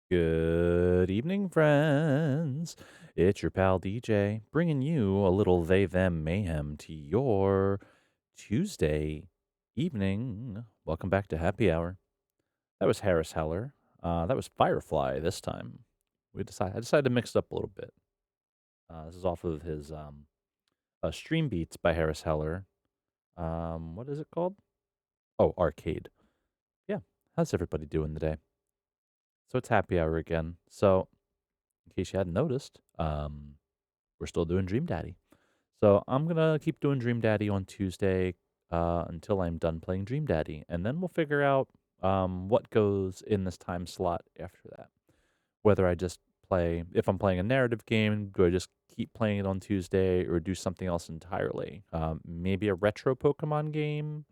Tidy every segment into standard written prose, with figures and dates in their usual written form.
Good evening, friends. It's your pal DJ, bringing you a little they them mayhem to your Tuesday evening. Welcome back to Happy Hour. That was Harris Heller. That was Firefly this time. I decided to mix it up a little bit. This is off of his Stream Beats by Harris Heller. What is it called? Oh, Arcade. Yeah. How's everybody doing today? So it's Happy Hour again. So in case you hadn't noticed, we're still doing Dream Daddy. So I'm gonna keep doing Dream Daddy on Tuesday until I'm done playing Dream Daddy, and then we'll figure out what goes in this time slot after that. Whether I just play, if I'm playing a narrative game, do I just keep playing it on Tuesday or do something else entirely? Maybe a retro Pokemon game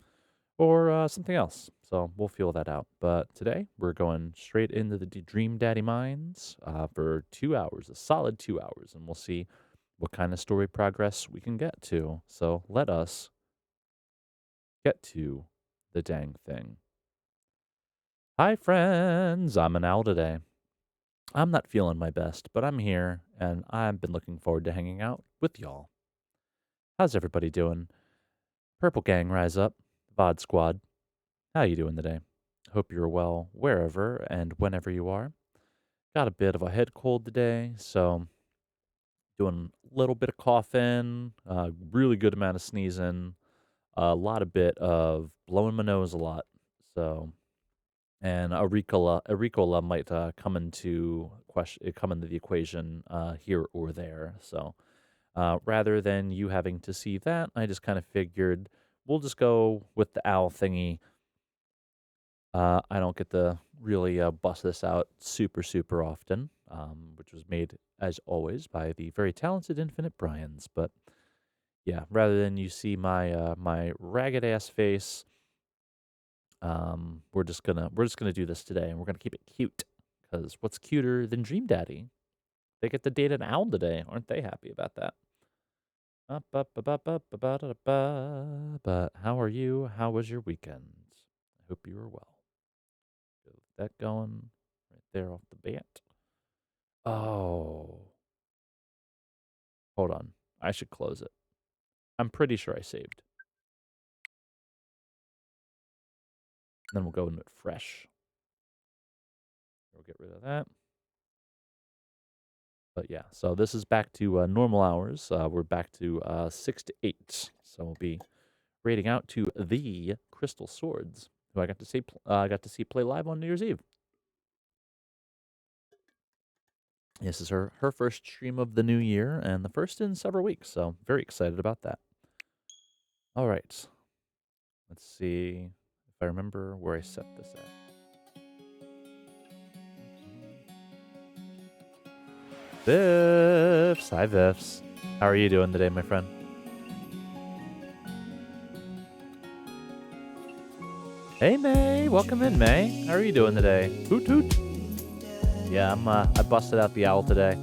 or something else. So we'll feel that out. But today we're going straight into the Dream Daddy Mines for 2 hours, a solid 2 hours, and we'll see what kind of story progress we can get to. So let us get to the dang thing. Hi, friends. I'm an owl today. I'm not feeling my best, but I'm here, and I've been looking forward to hanging out with y'all. How's everybody doing? Purple Gang, rise up. VOD Squad, how you doing today? Hope you're well wherever and whenever you are. Got a bit of a head cold today, so doing a little bit of coughing, really good amount of sneezing, a lot of bit of blowing my nose a lot. So, and Auricola might come into the equation here or there. So, rather than you having to see that, I just kind of figured we'll just go with the owl thingy. I don't get to really bust this out super often, which was made, as always, by the very talented Infinite Bryans. But yeah, rather than you see my ragged ass face, we're just gonna do this today, and we're gonna keep it cute. Because what's cuter than Dream Daddy? They get to date an owl today. Aren't they happy about that? But how are you? How was your weekend? I hope you were well. Get that going right there off the bat. Oh, hold on. I should close it. I'm pretty sure I saved. Then we'll go into it fresh. We'll get rid of that. But yeah, so this is back to normal hours. We're back to 6 to 8. So we'll be raiding out to the Crystal Swords, who I got to see play live on New Year's Eve. This is her first stream of the new year and the first in several weeks. So very excited about that. All right, let's see if I remember where I set this at. Vifs, hi Vifs. How are you doing today, my friend? Hey May, welcome in May. How are you doing today? Hoot hoot. Yeah, I busted out the owl today.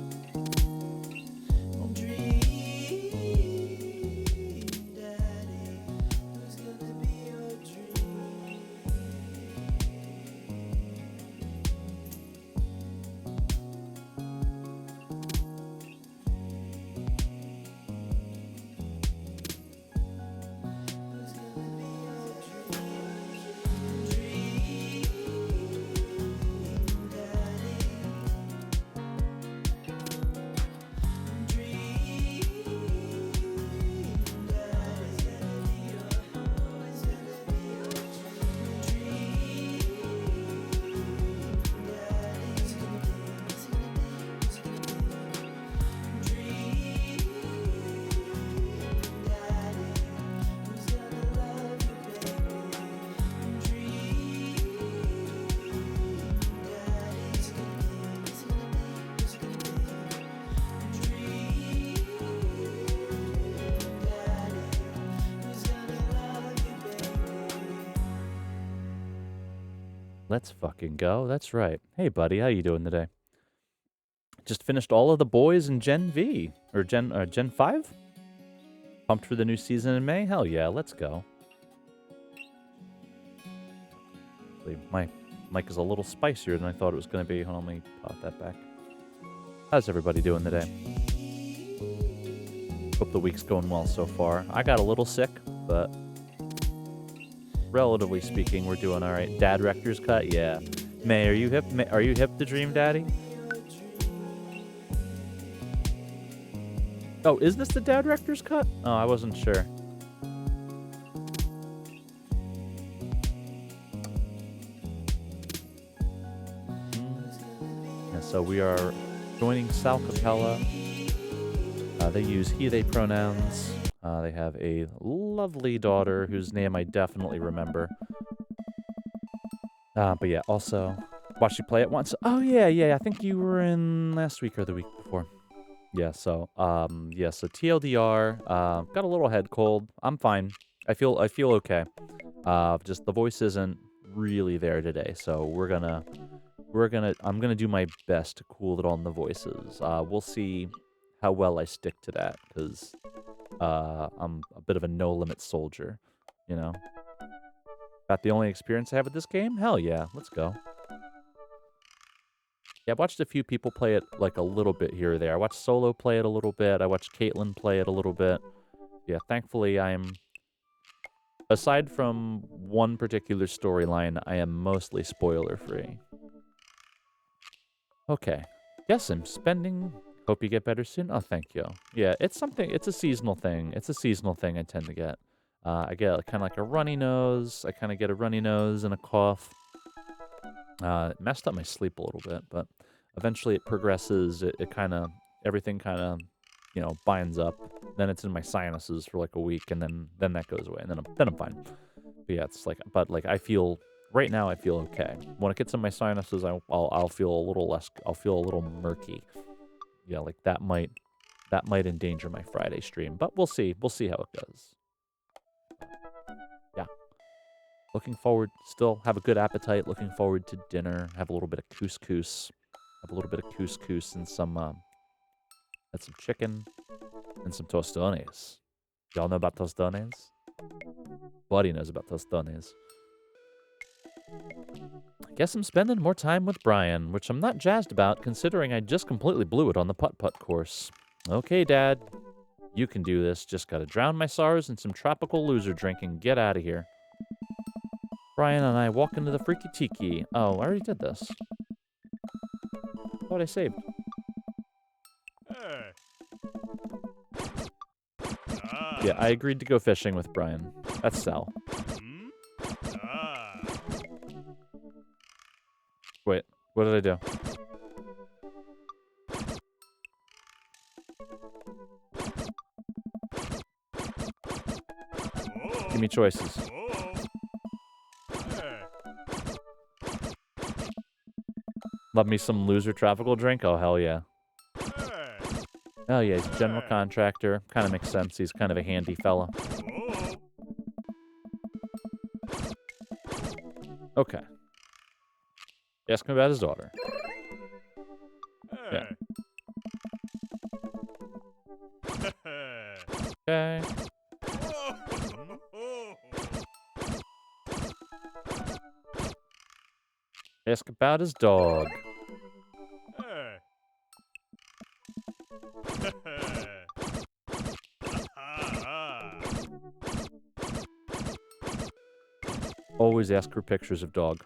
Let's fucking go. That's right. Hey, buddy, how you doing today? Just finished all of the boys in Gen V or Gen 5. Pumped for the new season in May. Hell yeah, let's go. My mic is a little spicier than I thought it was going to be. Hold on, let me pop that back. How's everybody doing today? Hope the week's going well so far. I got a little sick, but relatively speaking, we're doing all right. Dad Rector's cut, yeah. May, are you hip? Are you hip to Dream Daddy? Oh, is this the Dad Rector's cut? Oh, I wasn't sure. Yeah, so we are joining Sal Capella. They use he, they pronouns. They have a lovely daughter whose name I definitely remember. But yeah, also watched you play it once. Oh yeah. I think you were in last week or the week before. Yeah, so so TLDR, got a little head cold. I'm fine. I feel okay. Just the voice isn't really there today, so I'm gonna do my best to cool it on the voices. We'll see how well I stick to that, because I'm a bit of a no-limit soldier, you know? About the only experience I have with this game? Hell yeah, let's go. Yeah, I've watched a few people play it, like, a little bit here or there. I watched Solo play it a little bit. I watched Caitlin play it a little bit. Yeah, thankfully aside from one particular storyline, I am mostly spoiler-free. Okay. Yes, I'm spending... Hope you get better soon. Oh, thank you. Yeah, it's a seasonal thing. It's a seasonal thing I tend to get. I get kind of like a runny nose. I kind of get a runny nose and a cough. It messed up my sleep a little bit, but eventually it progresses. Everything kind of, binds up. Then it's in my sinuses for like a week, and then that goes away, and then I'm fine. But yeah, right now I feel okay. When it gets in my sinuses, I'll feel a little less. I'll feel a little murky. Yeah, like that might endanger my Friday stream, but we'll see. We'll see how it goes. Yeah. Looking forward, still have a good appetite. Looking forward to dinner. Have a little bit of couscous. And some chicken and some tostones. Y'all know about tostones? Buddy knows about tostones. I guess I'm spending more time with Brian, which I'm not jazzed about considering I just completely blew it on the putt-putt course. Okay, Dad. You can do this. Just gotta drown my sorrows in some tropical loser drink and get out of here. Brian and I walk into the Freaky Tiki. Oh, I already did this. What I saved. Yeah, I agreed to go fishing with Brian. That's Sal. Wait, what did I do? Give me choices. Love me some loser tropical drink? Oh, hell yeah. Oh, yeah, he's a general contractor. Kind of makes sense. He's kind of a handy fella. Okay. Ask him about his daughter. Yeah. Okay. Ask about his dog. Always ask for pictures of dog.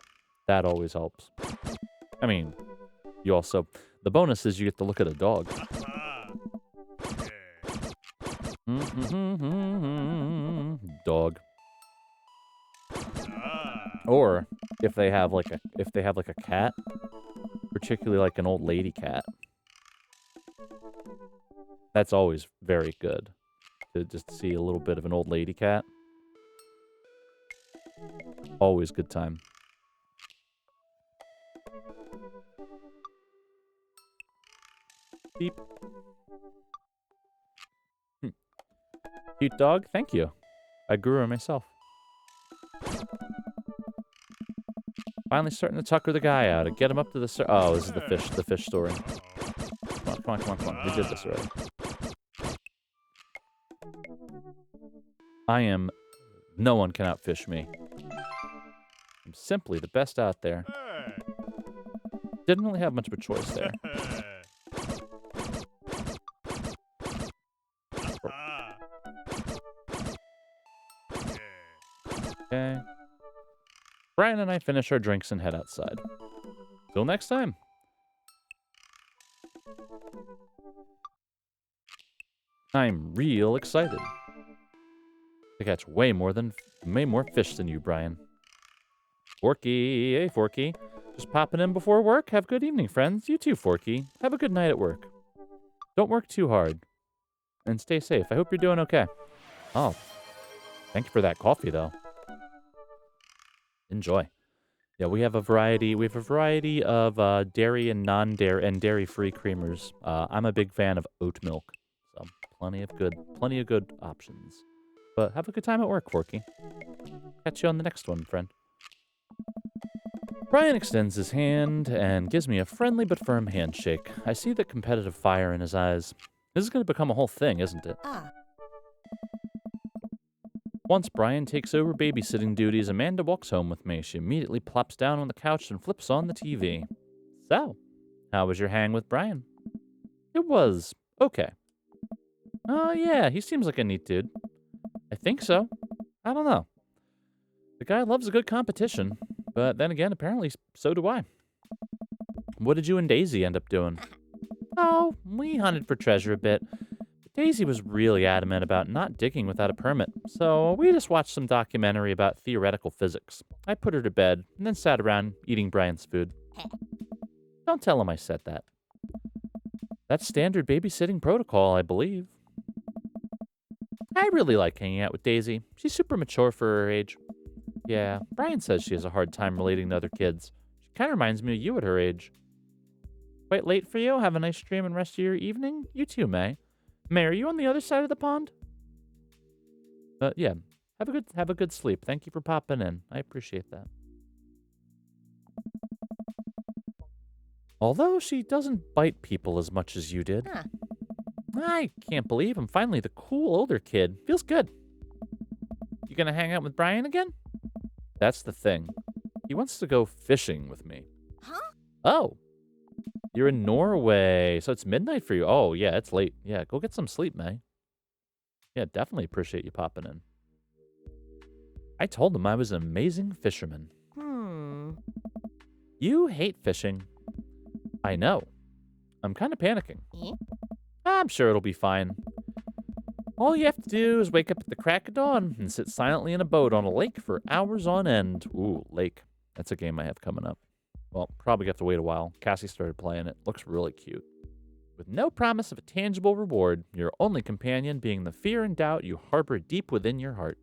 That always helps. I mean, the bonus is you get to look at a dog. Dog. Or if they have like a cat, particularly like an old lady cat. That's always very good to just see a little bit of an old lady cat. Always good time. Beep. Cute dog? Thank you. I grew her myself. Finally starting to tucker the guy out and get him up to the oh, this is the fish story. Come on. We did this already. No one can outfish me. I'm simply the best out there. Didn't really have much of a choice there. Okay. Brian and I finish our drinks and head outside. Till next time. I'm real excited to catch way more fish than you, Brian. Forky, hey Forky. Just popping in before work. Have a good evening, friends. You too, Forky. Have a good night at work. Don't work too hard. And stay safe. I hope you're doing okay. Oh, thank you for that coffee, though. Enjoy. Yeah, we have a variety. We have a variety of dairy and non-dairy and dairy-free creamers. I'm a big fan of oat milk, so plenty of good options. But have a good time at work, Forky. Catch you on the next one, friend. Brian extends his hand and gives me a friendly but firm handshake. I see the competitive fire in his eyes. This is going to become a whole thing, isn't it? Once Brian takes over babysitting duties, Amanda walks home with me. She immediately plops down on the couch and flips on the TV. So, how was your hang with Brian? It was okay. Oh, yeah, he seems like a neat dude. I think so. I don't know. The guy loves a good competition, but then again, apparently so do I. What did you and Daisy end up doing? Oh, we hunted for treasure a bit. Daisy was really adamant about not digging without a permit, so we just watched some documentary about theoretical physics. I put her to bed, and then sat around eating Brian's food. Don't tell him I said that. That's standard babysitting protocol, I believe. I really like hanging out with Daisy. She's super mature for her age. Yeah, Brian says she has a hard time relating to other kids. She kind of reminds me of you at her age. Quite late for you? Have a nice dream and rest of your evening? You too, May. May, are you on the other side of the pond? Yeah. Have a good sleep. Thank you for popping in. I appreciate that. Although she doesn't bite people as much as you did. Huh. I can't believe I'm finally the cool older kid. Feels good. You gonna hang out with Brian again? That's the thing. He wants to go fishing with me. Huh? Oh. You're in Norway, so it's midnight for you. Oh, yeah, it's late. Yeah, go get some sleep, May. Yeah, definitely appreciate you popping in. I told him I was an amazing fisherman. You hate fishing. I know. I'm kind of panicking. I'm sure it'll be fine. All you have to do is wake up at the crack of dawn and sit silently in a boat on a lake for hours on end. Ooh, lake. That's a game I have coming up. Well, probably have to wait a while. Cassie started playing it. Looks really cute. With no promise of a tangible reward, your only companion being the fear and doubt you harbor deep within your heart.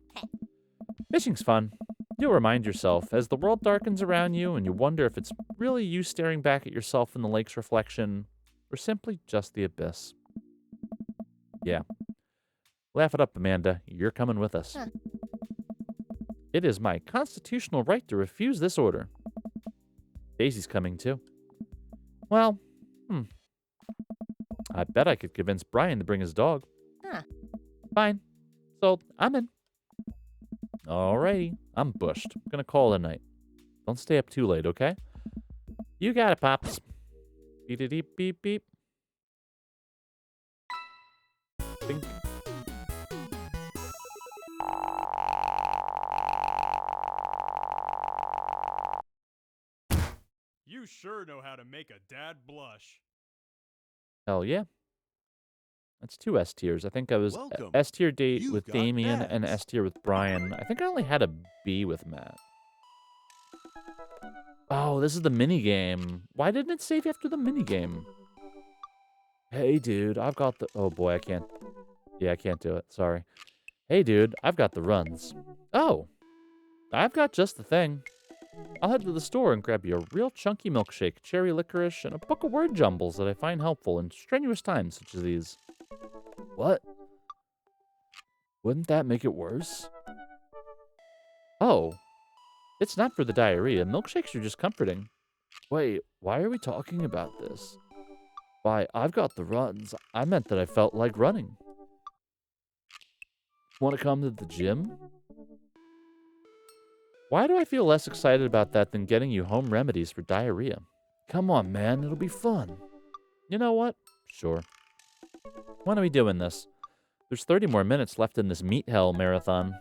Fishing's fun. You'll remind yourself as the world darkens around you and you wonder if it's really you staring back at yourself in the lake's reflection or simply just the abyss. Yeah. Laugh it up, Amanda. You're coming with us. Huh. It is my constitutional right to refuse this order. Daisy's coming too. Well, I bet I could convince Brian to bring his dog. Huh. Fine. So, I'm in. Alrighty. I'm bushed. I'm gonna call it a night. Don't stay up too late, okay? You got it, Pops. Beep, beep, beep, beep. Bing. You sure know how to make a dad blush. Hell yeah. That's 2 S tiers. I think I was Welcome. S tier date You've with got Damien and next. S tier with Brian. I think I only had a B with Matt. Oh, this is the mini game. Why didn't it save after the mini game? Hey, dude, I've got the... Oh, boy, I can't... Yeah, I can't do it. Sorry. Hey, dude, I've got the runs. Oh, I've got just the thing. I'll head to the store and grab you a real chunky milkshake, cherry licorice, and a book of word jumbles that I find helpful in strenuous times such as these. What? Wouldn't that make it worse? Oh, it's not for the diarrhea. Milkshakes are just comforting. Wait, why are we talking about this? Why, I've got the runs. I meant that I felt like running. Want to come to the gym? Why do I feel less excited about that than getting you home remedies for diarrhea? Come on, man. It'll be fun. You know what? Sure. When are we doing this? There's 30 more minutes left in this Meat Hell marathon.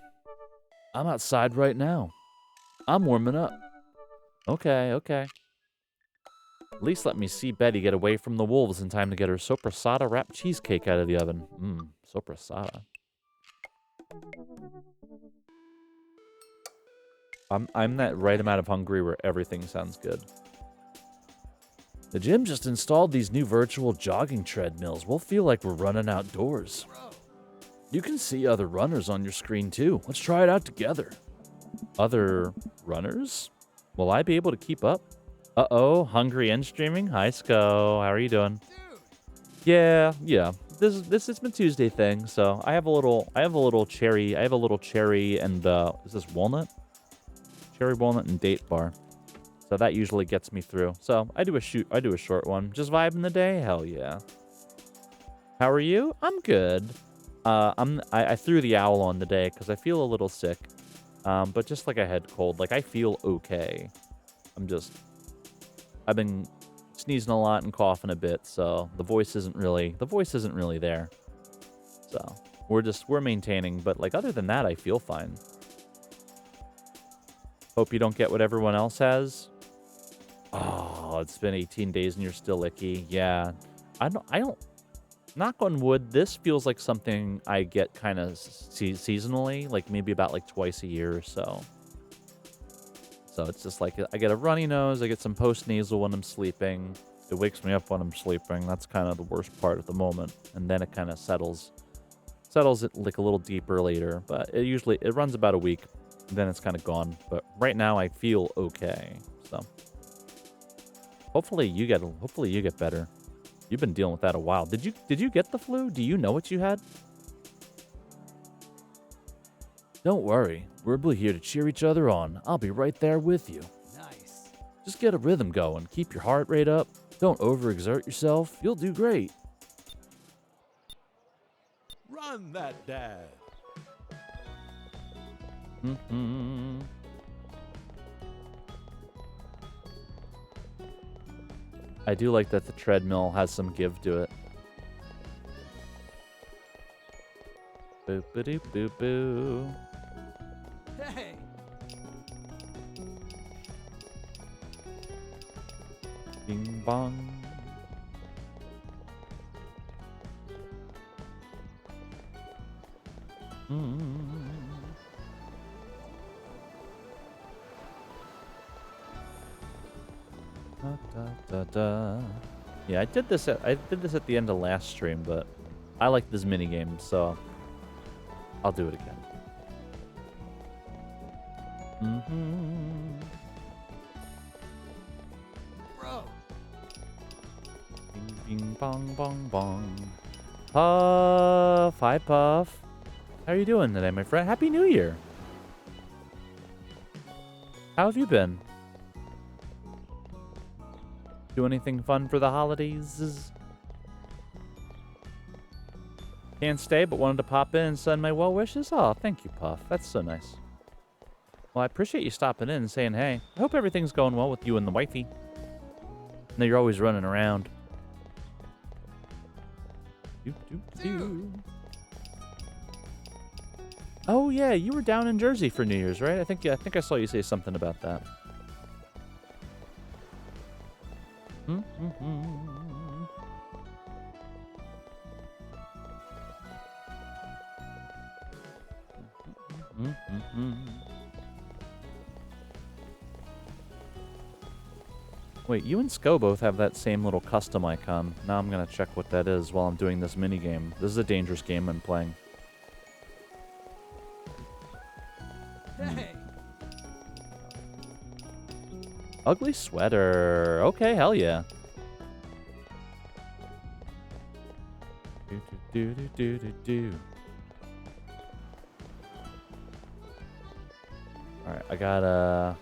I'm outside right now. I'm warming up. Okay, okay. At least let me see Betty get away from the wolves in time to get her sopressata wrapped cheesecake out of the oven. Sopressata. I'm that right amount of hungry where everything sounds good. The gym just installed these new virtual jogging treadmills. We'll feel like we're running outdoors. You can see other runners on your screen too. Let's try it out together. Other runners? Will I be able to keep up? Uh-oh, hungry and streaming? Hi, Sco. How are you doing? Yeah. This is my Tuesday thing, so I have a little cherry and is this walnut? Cherry walnut and date bar. So that usually gets me through. So I do a short one. Just vibing the day? Hell yeah. How are you? I'm good. I threw the owl on today because I feel a little sick. But just like a head cold, like I feel okay. I've been sneezing a lot and coughing a bit, so the voice isn't really there. So we're maintaining, but like other than that, I feel fine. Hope you don't get what everyone else has. Oh, it's been 18 days and you're still icky. Yeah, I don't. Knock on wood, this feels like something I get kind of seasonally, like maybe about like twice a year or so. So it's just like I get a runny nose, I get some post-nasal when I'm sleeping. It wakes me up when I'm sleeping. That's kind of the worst part at the moment. And then it kind of settles it like a little deeper later. But it runs about a week, then it's kind of gone. But right now I feel okay. So hopefully you get better. You've been dealing with that a while. Did you get the flu? Do you know what you had? Don't worry. We're here to cheer each other on. I'll be right there with you. Nice. Just get a rhythm going. Keep your heart rate up. Don't overexert yourself. You'll do great. Run that dad. I do like that the treadmill has some give to it. Boop-a-doop-boop-boo. Hey. Bing bong. Yeah, I did this at the end of last stream, but I like this mini game, so I'll do it again. Bro. Bing, bing, bong, bong, bong. Puff. Hi, Puff. How are you doing today, my friend? Happy New Year. How have you been? Do anything fun for the holidays? Can't stay, but wanted to pop in and send my well wishes. Oh, thank you, Puff. That's so nice. Well, I appreciate you stopping in and saying hey. I hope everything's going well with you and the wifey. I know you're always running around. Oh yeah, you were down in Jersey for New Year's, right? I think I saw you say something about that. Wait, you and Sko both have that same little custom icon. Now I'm gonna check what that is while I'm doing this mini game. This is a dangerous game I'm playing. Hey. Ugly sweater. Okay, hell yeah. Alright, I got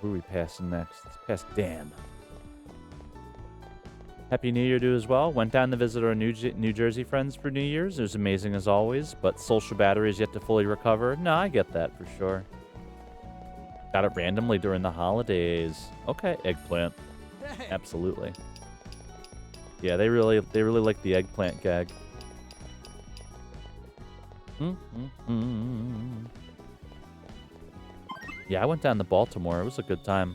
who are we passing next? Let's pass Dan. Happy New Year to you as well. Went down to visit our New Jersey friends for New Year's. It was amazing as always, but social battery is yet to fully recover. No, I get that for sure. Got it randomly during the holidays. Okay, eggplant. Hey. Absolutely. Yeah, they really like the eggplant gag. Yeah, I went down to Baltimore. It was a good time.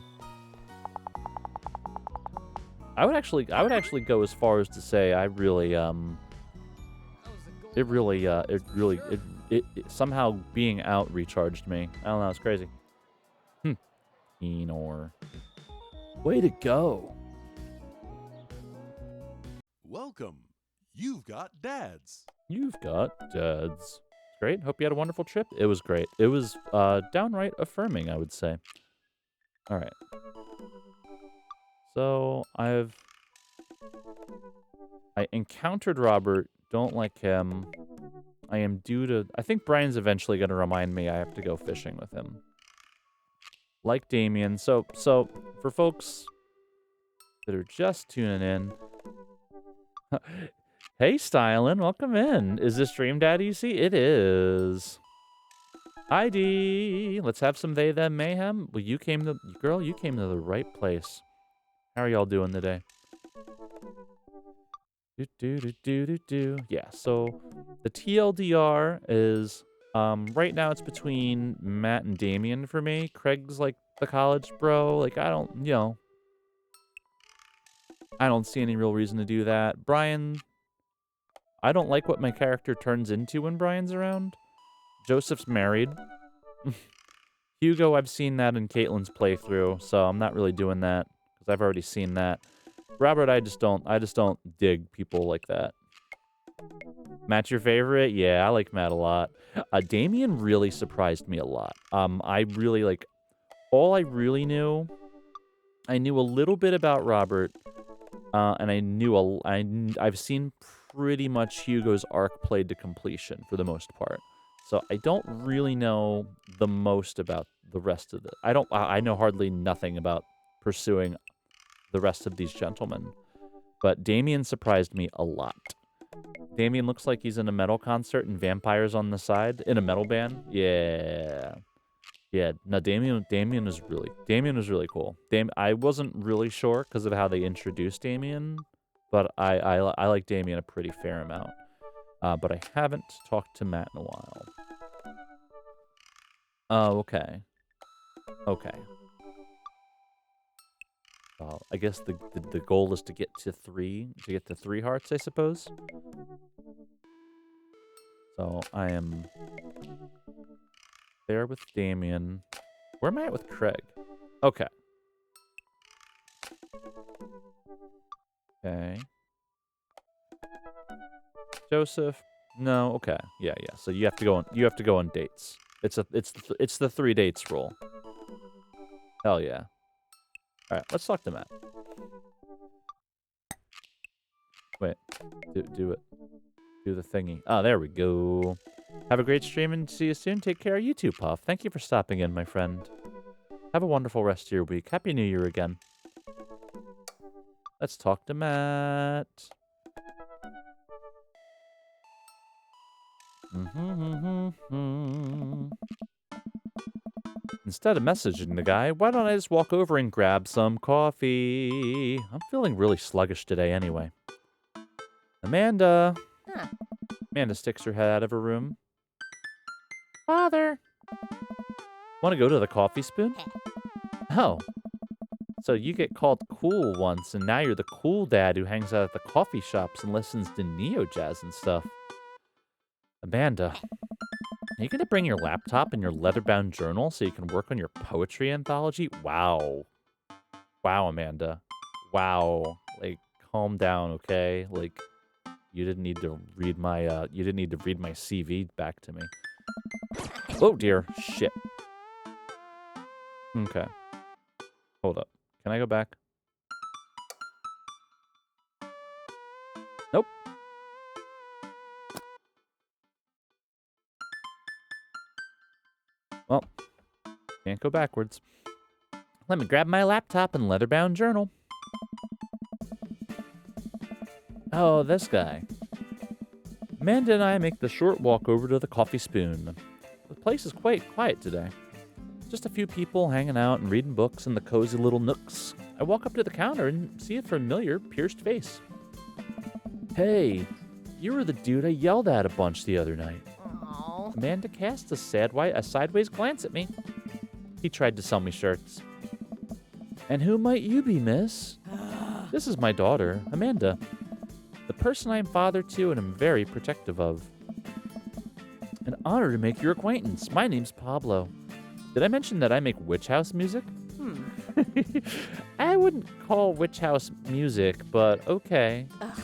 I would actually go as far as to say I really it somehow being out recharged me. I don't know, it's crazy. Enor. Way to go. Welcome. You've got dads. You've got dads. Great. Hope you had a wonderful trip. It was great. It was downright affirming, I would say. All right. So I encountered Robert. Don't like him. I think Brian's eventually going to remind me I have to go fishing with him. Like Damien. So for folks that are just tuning in, hey, Stylin', welcome in. Is this Dream Daddy you see? It is. Hi, D. Let's have some they, them mayhem. Well, you came to the right place. How are y'all doing today? Yeah, so the TLDR is, right now it's between Matt and Damien for me. Craig's like the college bro. Like, I don't see any real reason to do that. Brian, I don't like what my character turns into when Brian's around. Joseph's married. Hugo, I've seen that in Caitlin's playthrough, so I'm not really doing that because I've already seen that. Robert, I just don't dig people like that. Matt's your favorite? Yeah, I like Matt a lot. Damien really surprised me a lot. I really like, all I really knew, I knew a little bit about Robert, and I've seen pretty much Hugo's arc played to completion for the most part. So I don't really know the most about the rest of it. I know hardly nothing about pursuing the rest of these gentlemen. But Damien surprised me a lot. Damien looks like he's in a metal concert and vampires on the side in a metal band. Yeah. Yeah, no, Damien was really cool. I wasn't really sure because of how they introduced Damien, but I like Damien a pretty fair amount. But I haven't talked to Matt in a while. Oh, okay. Okay. Well, I guess the goal is to get to 3 hearts, I suppose. So I am there with Damien. Where am I at with Craig? Okay. Okay. Joseph. No. Okay. Yeah. So you have to go on dates. It's the 3 dates rule. Hell yeah. All right. Let's talk to Matt. Wait. Do it. Do the thingy. Oh, there we go. Have a great stream and see you soon. Take care. You too, Puff. Thank you for stopping in, my friend. Have a wonderful rest of your week. Happy New Year again. Let's talk to Matt. Instead of messaging the guy, why don't I just walk over and grab some coffee? I'm feeling really sluggish today anyway. Amanda. Huh. Amanda sticks her head out of her room. Father. Want to go to the coffee spoon? Oh. So you get called cool once, and now you're the cool dad who hangs out at the coffee shops and listens to neo jazz and stuff. Amanda, are you going to bring your laptop and your leather-bound journal so you can work on your poetry anthology? Wow. Wow, Amanda. Wow. Like, calm down, okay? Like, you didn't need to read my CV back to me. Oh, dear. Shit. Okay. Hold up. Can I go back? Nope. Well, can't go backwards. Let me grab my laptop and leather-bound journal. Oh, this guy. Amanda and I make the short walk over to the coffee spoon. The place is quite quiet today. Just a few people hanging out and reading books in the cozy little nooks. I walk up to the counter and see a familiar, pierced face. Hey, you were the dude I yelled at a bunch the other night. Oh. Amanda cast a sideways glance at me. He tried to sell me shirts. And who might you be, miss? This is my daughter, Amanda. The person I am father to and am very protective of. An honor to make your acquaintance. My name's Pablo. Did I mention that I make witch house music? I wouldn't call witch house music, but okay. Ugh.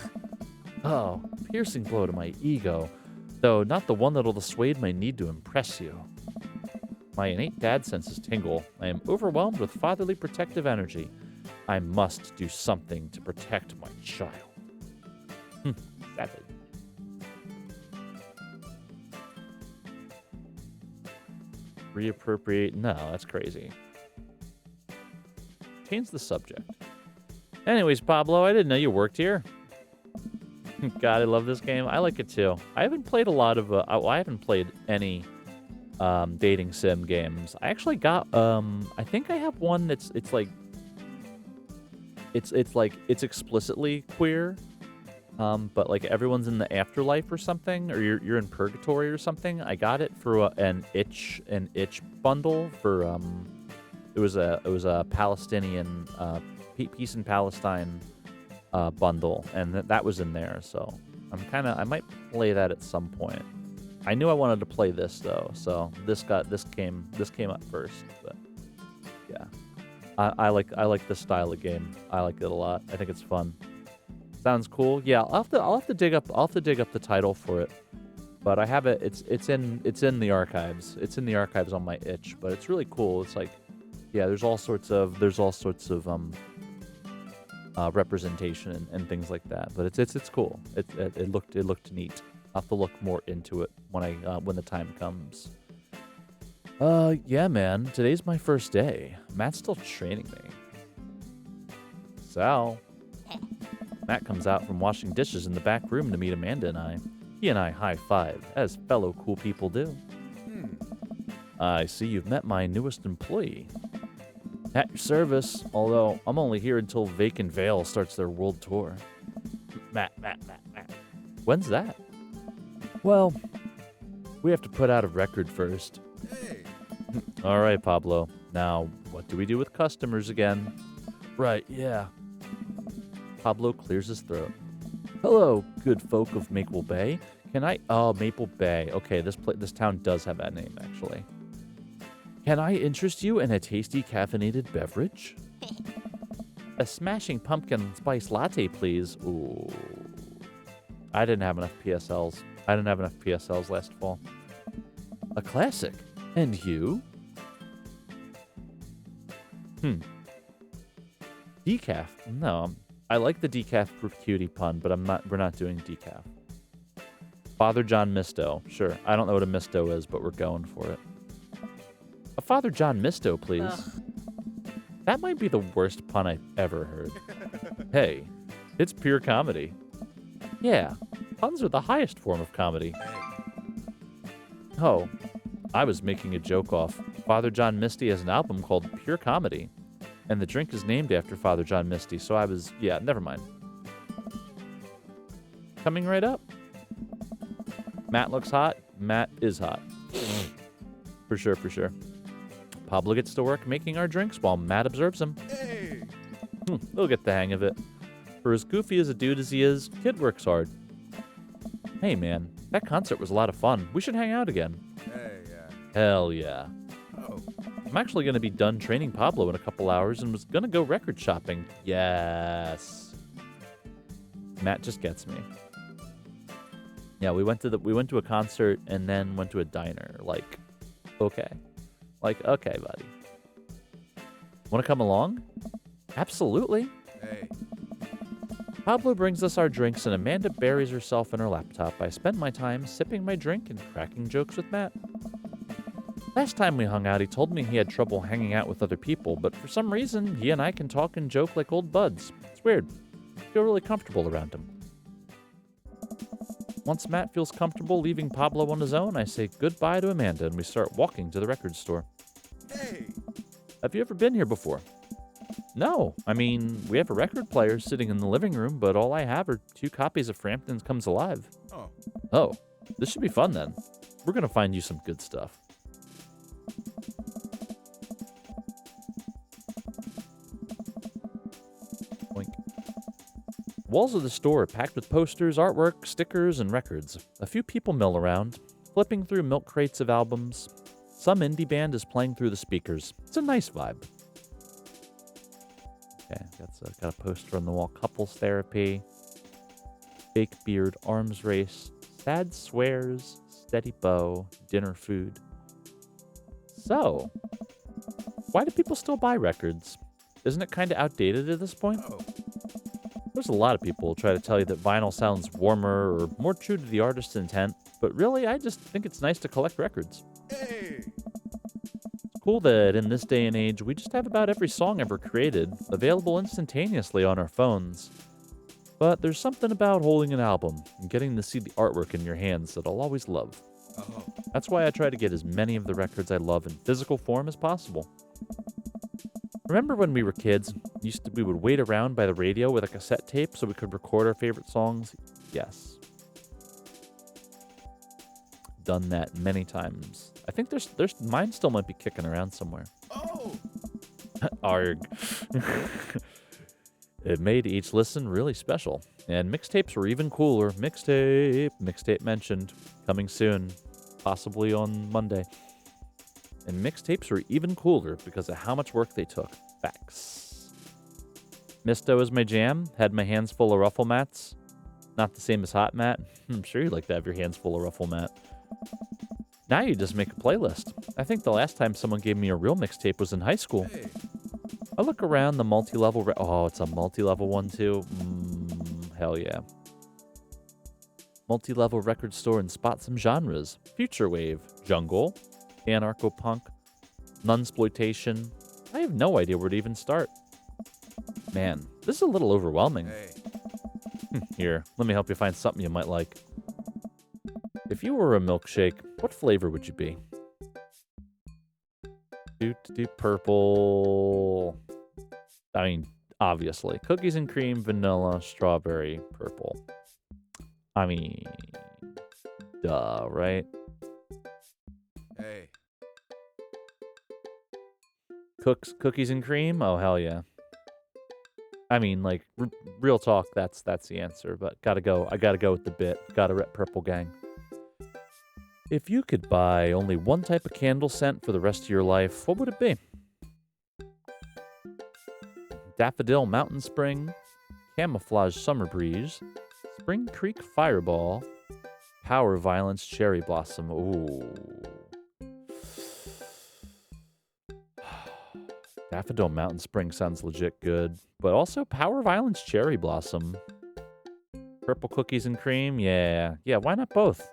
Oh, piercing blow to my ego, though not the one that'll dissuade my need to impress you. My innate dad senses tingle. I am overwhelmed with fatherly protective energy. I must do something to protect my child. Savage. Reappropriate? No, that's crazy. Change the subject. Anyways, Pablo, I didn't know you worked here. God, I love this game. I like it too. I haven't played a lot of. I haven't played any dating sim games. I actually got. I think I have one that's. It's like. It's explicitly queer. But like everyone's in the afterlife or something, or you're in purgatory or something. I got it for an itch bundle for it was a Palestinian peace in Palestine bundle, and that was in there. So I might play that at some point. I knew I wanted to play this though, so this came up first. But yeah, I like this style of game. I like it a lot. I think it's fun. Sounds cool. Yeah, I'll have to dig up the title for it. But I have it. It's in the archives. It's in the archives on my itch. But it's really cool. It's like, yeah, there's all sorts of representation and things like that. But it's cool. It looked neat. I'll have to look more into it when the time comes. Yeah, man. Today's my first day. Matt's still training me. Sal. Matt comes out from washing dishes in the back room to meet Amanda and I. He and I high-five, as fellow cool people do. I see you've met my newest employee. At your service, although I'm only here until Vacant Vale starts their world tour. Matt. When's that? Well, we have to put out a record first. Hey, All right, Pablo. Now, what do we do with customers again? Right, yeah. Pablo clears his throat. Hello, good folk of Maple Bay. Can I... Oh, Maple Bay. Okay, this town does have that name, actually. Can I interest you in a tasty caffeinated beverage? A smashing pumpkin spice latte, please. Ooh. I didn't have enough PSLs. Last fall. A classic. And you? Decaf. No, I like the decaf for cutie pun, but we're not doing decaf. Father John Misto. Sure. I don't know what a misto is, but we're going for it. A Father John Misto, please. Ugh. That might be the worst pun I've ever heard. Hey, it's pure comedy. Yeah, puns are the highest form of comedy. Oh, I was making a joke off. Father John Misty has an album called Pure Comedy, and the drink is named after Father John Misty, so yeah, never mind. Coming right up. Matt looks hot. Matt is hot. For sure. Pablo gets to work making our drinks while Matt observes him. hey. He'll get the hang of it. For as goofy as a dude as he is, kid works hard. Hey man, that concert was a lot of fun. We should hang out again. Hey, yeah. Hell yeah. Oh, I'm actually going to be done training Pablo in a couple hours and was going to go record shopping. Yes. Matt just gets me. Yeah, we went to a concert and then went to a diner. Like, okay, buddy. Want to come along? Absolutely. hey. Pablo brings us our drinks and Amanda buries herself in her laptop. I spend my time sipping my drink and cracking jokes with Matt. Last time we hung out, he told me he had trouble hanging out with other people, but for some reason, he and I can talk and joke like old buds. It's weird. I feel really comfortable around him. Once Matt feels comfortable leaving Pablo on his own, I say goodbye to Amanda and we start walking to the record store. Hey! Have you ever been here before? No. I mean, we have a record player sitting in the living room, but all I have are 2 copies of Frampton's Comes Alive. Oh. Oh, this should be fun then. We're going to find you some good stuff. Boink. Walls of the store are packed with posters, artwork, stickers, and records. A few people mill around, flipping through milk crates of albums. Some indie band is playing through the speakers. It's a nice vibe. Okay, got a poster on the wall. Couples therapy. Fake beard, arms race. Sad swears, steady bow, dinner food. So, why do people still buy records? Isn't it kind of outdated at this point? Oh. There's a lot of people who try to tell you that vinyl sounds warmer or more true to the artist's intent, but really, I just think it's nice to collect records. Hey! It's cool that in this day and age, we just have about every song ever created available instantaneously on our phones. But there's something about holding an album and getting to see the artwork in your hands that I'll always love. Oh. That's why I try to get as many of the records I love in physical form as possible. Remember when we were kids, we would wait around by the radio with a cassette tape so we could record our favorite songs? Yes. Done that many times. I think there's mine still might be kicking around somewhere. Oh! Arg. It made each listen really special. And mixtapes were even cooler. Mixtape mentioned. Coming soon. Possibly on Monday. And mixtapes were even cooler because of how much work they took. Facts. Misto is my jam. Had my hands full of ruffle mats. Not the same as Hot Mat. I'm sure you'd like to have your hands full of ruffle mat. Now you just make a playlist. I think the last time someone gave me a real mixtape was in high school. Hey! I look around the multi-level... oh, it's a multi-level one too? Hell yeah. Multi-level record store and spot some genres. Future wave, jungle, anarcho-punk, nunsploitation. I have no idea where to even start. Man, this is a little overwhelming. Hey! Here, let me help you find something you might like. If you were a milkshake, what flavor would you be? Purple. I mean, obviously. Cookies and cream, vanilla, strawberry, purple. I mean, duh, right? Hey! Cookies and cream? Oh, hell yeah. I mean, like, real talk, that's the answer. But I gotta go with the bit. Gotta rep Purple Gang. If you could buy only one type of candle scent for the rest of your life, what would it be? Daffodil Mountain Spring, Camouflage Summer Breeze, Spring Creek Fireball, Power Violence Cherry Blossom. Ooh. Daffodil Mountain Spring sounds legit good, but also Power Violence Cherry Blossom. Purple Cookies and Cream, yeah, why not both?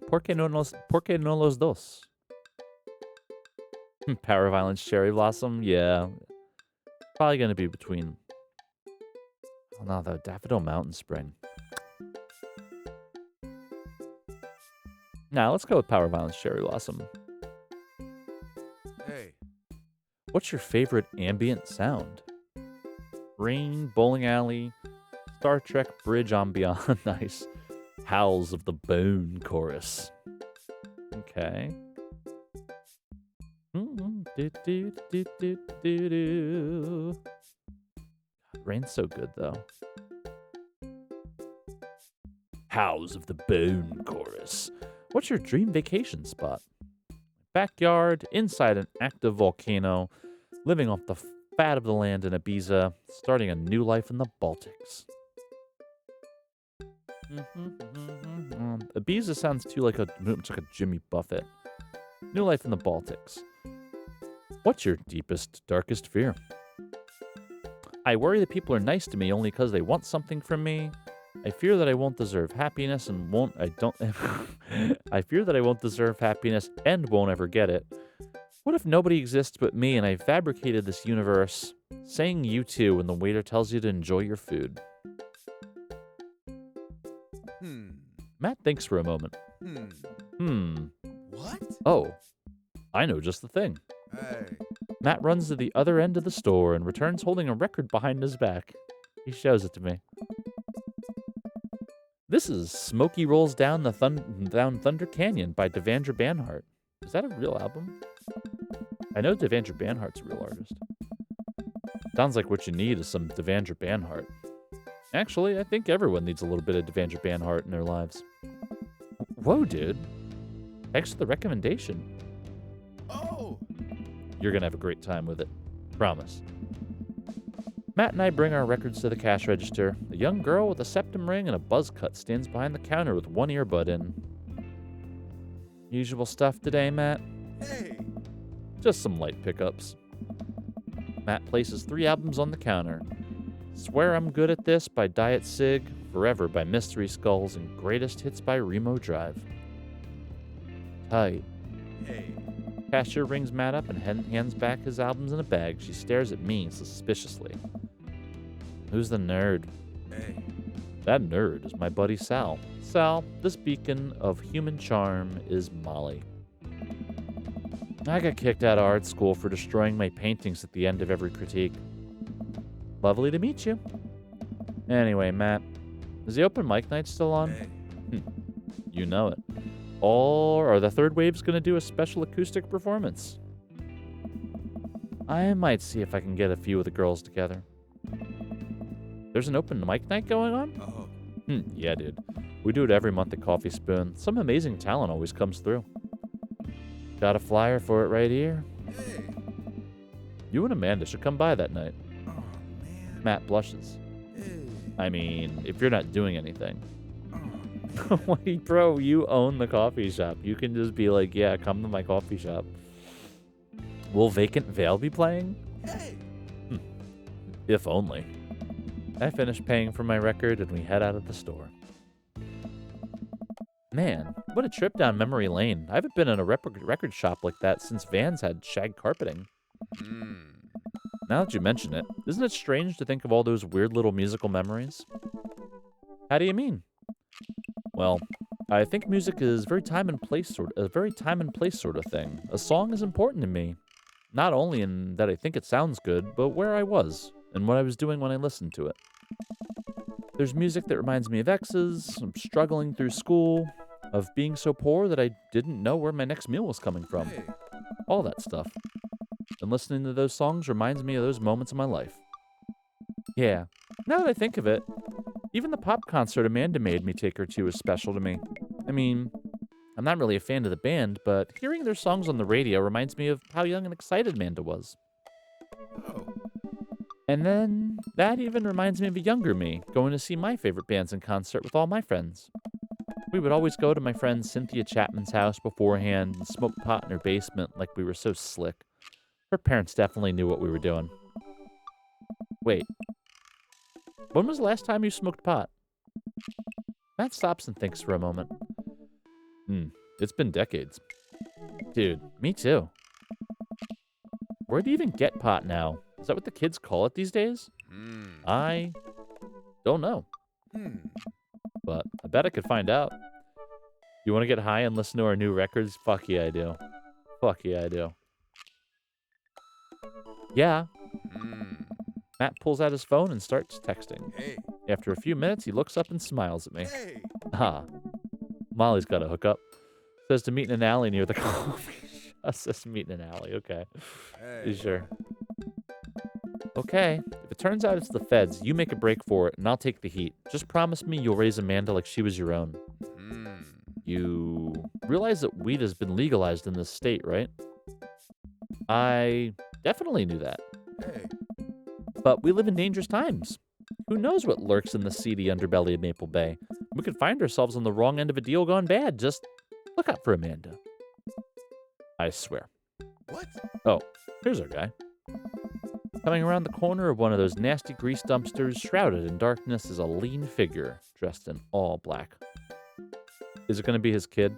Por qué no los dos? Power Violence Cherry Blossom, yeah. Probably gonna be between... oh no, the Daffodil Mountain Spring. Nah, let's go with Power Violence Cherry Blossom. Hey! What's your favorite ambient sound? Rain, bowling alley, Star Trek bridge ambiance. Nice. Howls of the Bone chorus. Okay. Rain's so good though. Howls of the Bone chorus. What's your dream vacation spot? Backyard, inside an active volcano, living off the fat of the land in Ibiza, starting a new life in the Baltics. Ibiza sounds too like a Jimmy Buffett. New life in the Baltics. What's your deepest, darkest fear? I worry that people are nice to me only because they want something from me. I fear that I won't deserve happiness and won't ever get it. What if nobody exists but me and I fabricated this universe, saying you too when the waiter tells you to enjoy your food? Matt thinks for a moment. What? Oh, I know just the thing. Hey. Matt runs to the other end of the store and returns holding a record behind his back. He shows it to me. This is Smokey Rolls Down Down Thunder Canyon by Devendra Banhart. Is that a real album? I know Devendra Banhart's a real artist. Sounds like what you need is some Devendra Banhart. Actually, I think everyone needs a little bit of Devendra Banhart in their lives. Whoa, dude. Thanks for the recommendation. Oh. You're going to have a great time with it. Promise. Matt and I bring our records to the cash register. A young girl with a septum ring and a buzz cut stands behind the counter with one earbud in. Usual stuff today, Matt? Hey. Just some light pickups. Matt places 3 albums on the counter. Swear I'm Good at This by Diet Sig, Forever by Mystery Skulls, and Greatest Hits by Remo Drive. Tight. Hey. Cashier rings Matt up and hands back his albums in a bag. She stares at me suspiciously. Who's the nerd? Hey. That nerd is my buddy Sal. Sal, this beacon of human charm is Molly. I got kicked out of art school for destroying my paintings at the end of every critique. Lovely to meet you. Anyway, Matt, is the open mic night still on? Hey. You know it. Or the Third Wave's gonna do a special acoustic performance. I might see if I can get a few of the girls together. There's an open mic night going on? Oh. Yeah, dude. We do it every month at Coffee Spoon. Some amazing talent always comes through. Got a flyer for it right here. Hey. You and Amanda should come by that night. Oh, man. Matt blushes. Hey. I mean, if you're not doing anything. Oh, Wait, bro, you own the coffee shop. You can just be like, yeah, come to my coffee shop. Will Vacant Veil be playing? hey. If only. I finish paying for my record and we head out of the store. Man, what a trip down memory lane. I haven't been in a record shop like that since Vans had shag carpeting. Now that you mention it, isn't it strange to think of all those weird little musical memories? How do you mean? Well, I think music is a very time and place sort of thing. A song is important to me, not only in that I think it sounds good, but where I was and what I was doing when I listened to it. There's music that reminds me of exes, of struggling through school, of being so poor that I didn't know where my next meal was coming from. Hey. All that stuff. And listening to those songs reminds me of those moments in my life. Yeah, now that I think of it, even the pop concert Amanda made me take her to is special to me. I mean, I'm not really a fan of the band, but hearing their songs on the radio reminds me of how young and excited Amanda was. Oh. And then that even reminds me of a younger me, going to see my favorite bands in concert with all my friends. We would always go to my friend Cynthia Chapman's house beforehand and smoke pot in her basement like we were so slick. Her parents definitely knew what we were doing. Wait. When was the last time you smoked pot? Matt stops and thinks for a moment. It's been decades. Dude, me too. Where do you even get pot now? Is that what the kids call it these days? I don't know, but I bet I could find out. You want to get high and listen to our new records? Fuck yeah, I do. Fuck yeah, I do. Yeah. Matt pulls out his phone and starts texting. Hey. After a few minutes, he looks up and smiles at me. Hey. Ah, Molly's got a hookup. Says to meet in an alley near the coffee shop. Says to meet in an alley. Okay. Hey. You sure? Okay. If it turns out it's the feds, you make a break for it, and I'll take the heat. Just promise me you'll raise Amanda like she was your own. You realize that weed has been legalized in this state, right? I definitely knew that. Hey. But we live in dangerous times. Who knows what lurks in the seedy underbelly of Maple Bay? We could find ourselves on the wrong end of a deal gone bad. Just look out for Amanda. I swear. What? Oh, here's our guy. Coming around the corner of one of those nasty grease dumpsters, shrouded in darkness, is a lean figure dressed in all black. Is it going to be his kid?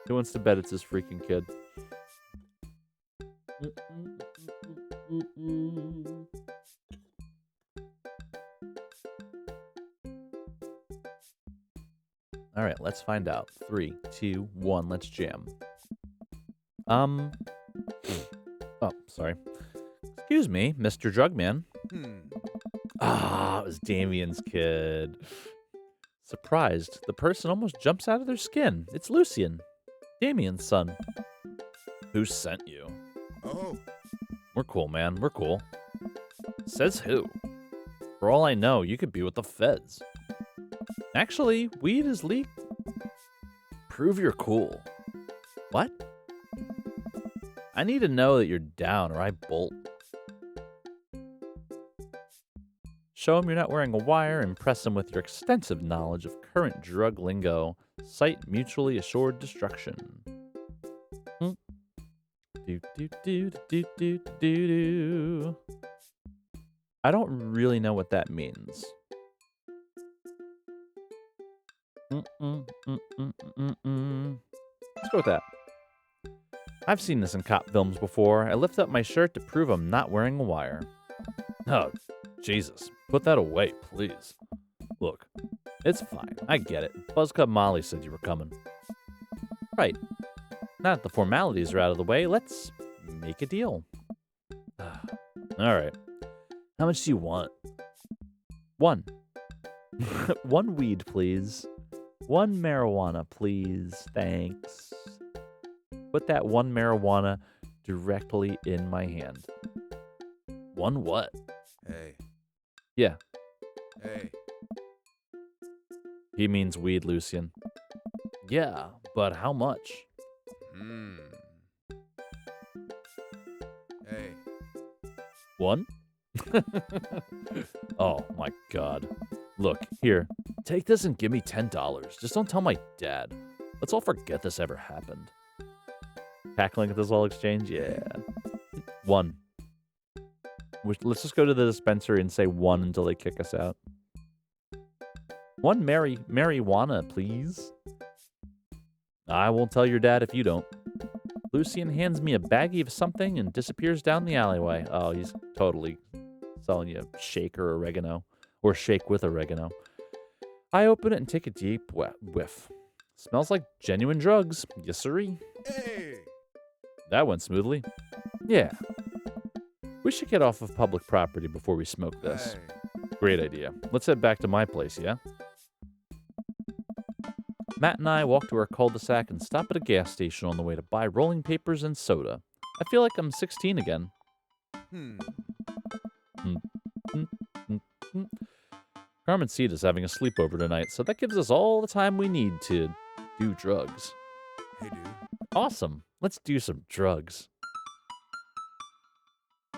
Who wants to bet it's his freaking kid? All right, let's find out. 3, 2, 1, let's jam. Oh, sorry. Excuse me, Mr. Drugman. Hmm. Ah, it was Damien's kid. Surprised, the person almost jumps out of their skin. It's Lucian, Damien's son. Who sent you? Oh. We're cool, man. We're cool. Says who? For all I know, you could be with the feds. Actually, weed is legal. Prove you're cool. What? I need to know that you're down or I bolt. Show him you're not wearing a wire. Impress him with your extensive knowledge of current drug lingo. Cite mutually assured destruction. Do, do, do, do, do, do, do. I don't really know what that means. Let's go with that. I've seen this in cop films before. I lift up my shirt to prove I'm not wearing a wire. Oh, Jesus. Put that away, please. Look, it's fine. I get it. Buzzcut Molly said you were coming. Right. Now that the formalities are out of the way, let's make a deal. All right. How much do you want? 1. 1 weed, please. 1 marijuana, please. Thanks. Put that 1 marijuana directly in my hand. 1 what? Hey. Yeah, Hey. he means weed, Lucian. Yeah, but how much? Hmm. Hey. 1? Oh my god. Look, here. Take this and give me $10. Just don't tell my dad. Let's all forget this ever happened. Cackling at this whole exchange? Yeah. 1. Let's just go to the dispensary and say 1 until they kick us out. 1 marijuana, please. I won't tell your dad if you don't. Lucian hands me a baggie of something and disappears down the alleyway. Oh, he's totally selling you shake or oregano. Or shake with oregano. I open it and take a deep whiff. Smells like genuine drugs. Yes, sirree. Hey. That went smoothly. Yeah. We should get off of public property before we smoke this. Hey. Great idea. Let's head back to my place, yeah? Matt and I walk to our cul-de-sac and stop at a gas station on the way to buy rolling papers and soda. I feel like I'm 16 again. Hmm. Carmencita's having a sleepover tonight, so that gives us all the time we need to do drugs. Hey, dude. Awesome. Let's do some drugs.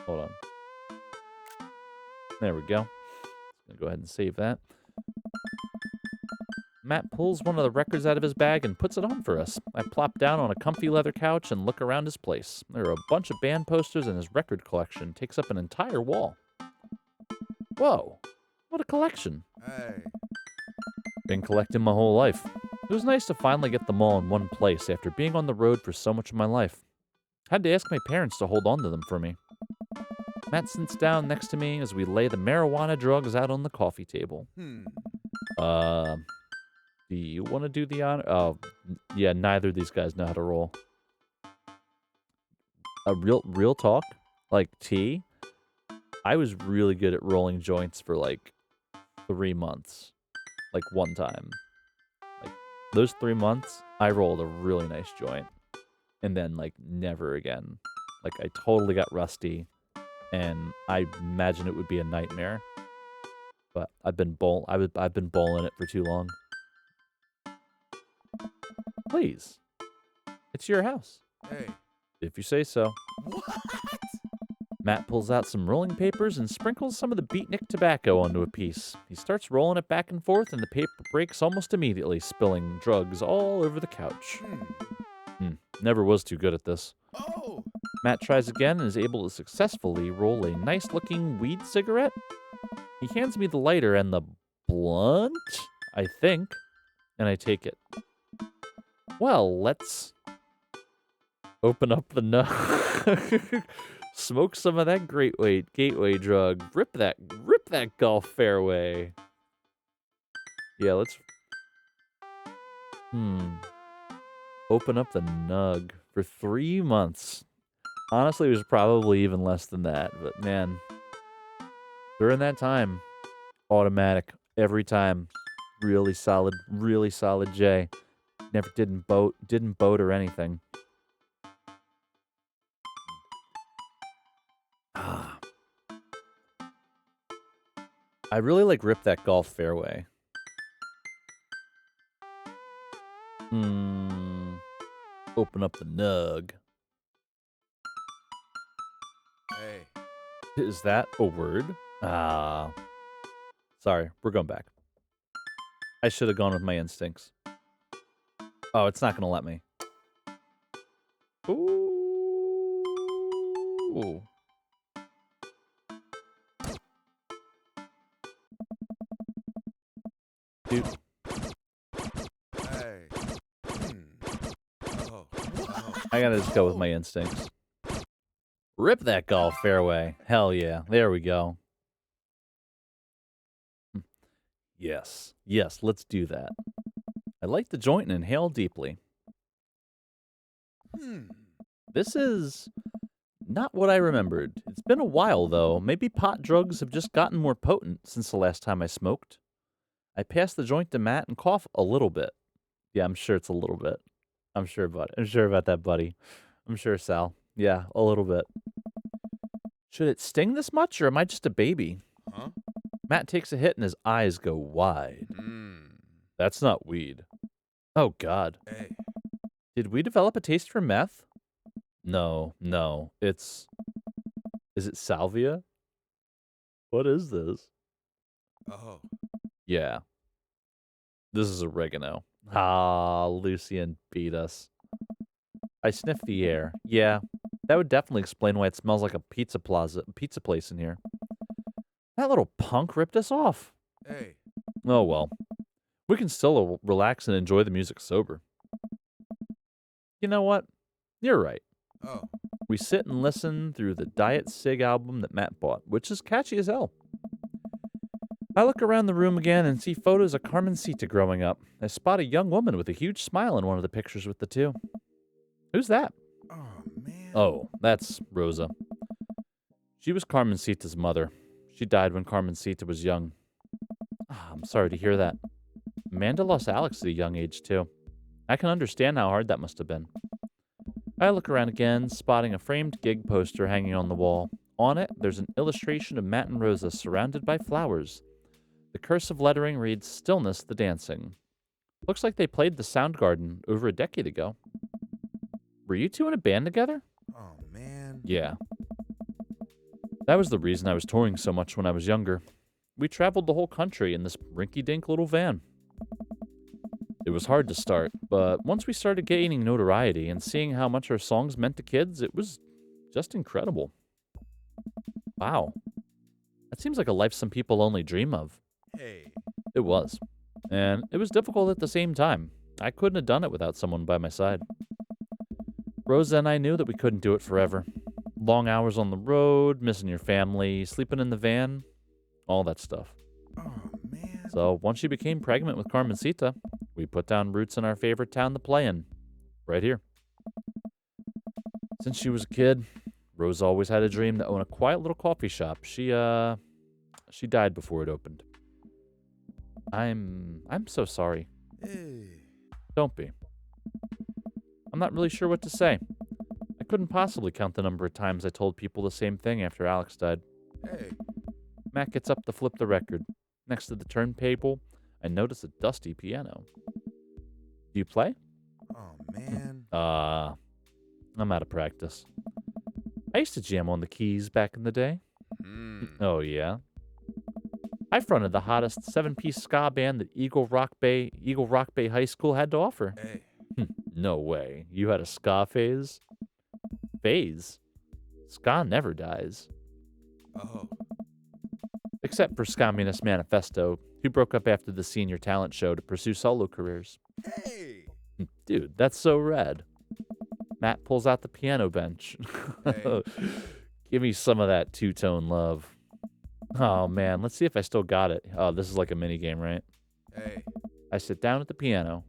Hold on. There we go. Gonna go ahead and save that. Matt pulls one of the records out of his bag and puts it on for us. I plop down on a comfy leather couch and look around his place. There are a bunch of band posters and his record collection takes up an entire wall. Whoa, what a collection. Hey. Been collecting my whole life. It was nice to finally get them all in one place after being on the road for so much of my life. Had to ask my parents to hold on to them for me. Matt sits down next to me as we lay the marijuana drugs out on the coffee table. Do you want to do the honor? Oh, yeah, neither of these guys know how to roll. A real talk, like T, I was really good at rolling joints for like 3 months. Like one time. Like those 3 months, I rolled a really nice joint. And then like never again. Like I totally got rusty. And I imagine it would be a nightmare. But I've been bowling it for too long. Please. It's your house. Hey. If you say so. What? Matt pulls out some rolling papers and sprinkles some of the beatnik tobacco onto a piece. He starts rolling it back and forth, and the paper breaks almost immediately, spilling drugs all over the couch. Never was too good at this. Oh. Matt tries again and is able to successfully roll a nice-looking weed cigarette. He hands me the lighter and the blunt, I think, and I take it. Well, let's open up the nut. Smoke some of that gateway drug. Rip that golf fairway. Yeah, let's Open up the nug for 3 months. Honestly, it was probably even less than that, but man, during that time, automatic every time. Really solid J. Never didn't boat or anything. Ah, I really like Rip That Golf Fairway. Open up the nug. Hey. Is that a word? Ah. Sorry, we're going back. I should have gone with my instincts. Oh, it's not going to let me. Ooh. Dude. Hey. Oh. I gotta just go with my instincts. Rip that golf fairway. Hell yeah. There we go. Yes. Yes, let's do that. I light the joint and inhale deeply. This is not what I remembered. It's been a while, though. Maybe pot drugs have just gotten more potent since the last time I smoked. I pass the joint to Matt and cough a little bit. Yeah, I'm sure it's a little bit. I'm sure about that, buddy. I'm sure, Sal. Yeah, a little bit. Should it sting this much, or am I just a baby? Huh? Matt takes a hit and his eyes go wide. That's not weed. Oh, God. Hey. Did we develop a taste for meth? No. Is it salvia? What is this? Oh. Yeah. This is oregano. Ah, Lucian beat us. I sniff the air. Yeah, that would definitely explain why it smells like a pizza place in here. That little punk ripped us off. Hey. Oh well. We can still relax and enjoy the music sober. You know what? You're right. Oh. We sit and listen through the Diet Sig album that Matt bought, which is catchy as hell. I look around the room again and see photos of Carmencita growing up. I spot a young woman with a huge smile in one of the pictures with the two. Who's that? Oh, man. Oh, that's Rosa. She was Carmencita's mother. She died when Carmencita was young. I'm sorry to hear that. Amanda lost Alex at a young age, too. I can understand how hard that must have been. I look around again, spotting a framed gig poster hanging on the wall. On it, there's an illustration of Matt and Rosa surrounded by flowers. The cursive lettering reads, "Stillness the Dancing." Looks like they played the Soundgarden over a decade ago. Were you two in a band together? Oh, man. Yeah. That was the reason I was touring so much when I was younger. We traveled the whole country in this rinky-dink little van. It was hard to start, but once we started gaining notoriety and seeing how much our songs meant to kids, it was just incredible. Wow. That seems like a life some people only dream of. Hey. It was. And it was difficult at the same time. I couldn't have done it without someone by my side. Rosa and I knew that we couldn't do it forever. Long hours on the road, missing your family, sleeping in the van, all that stuff. Oh, man. So once she became pregnant with Carmencita, we put down roots in our favorite town to play in, right here. Since she was a kid, Rose always had a dream to own a quiet little coffee shop. She died before it opened. I'm so sorry. Hey. Don't be. I'm not really sure what to say. I couldn't possibly count the number of times I told people the same thing after Alex died. Hey. Matt gets up to flip the record. Next to the turntable, I notice a dusty piano. Do you play? Oh, man. I'm out of practice. I used to jam on the keys back in the day. Oh, yeah? I fronted the hottest 7-piece ska band that Eagle Rock Bay High School had to offer. Hey. No way. You had a ska phase? Phase? Ska never dies. Oh. Except for Scommunist Manifesto, who broke up after the senior talent show to pursue solo careers. Hey. Dude, that's so rad. Matt pulls out the piano bench. Hey. Give me some of that two-tone love. Oh, man, let's see if I still got it. Oh, this is like a mini game, right? Hey. I sit down at the piano.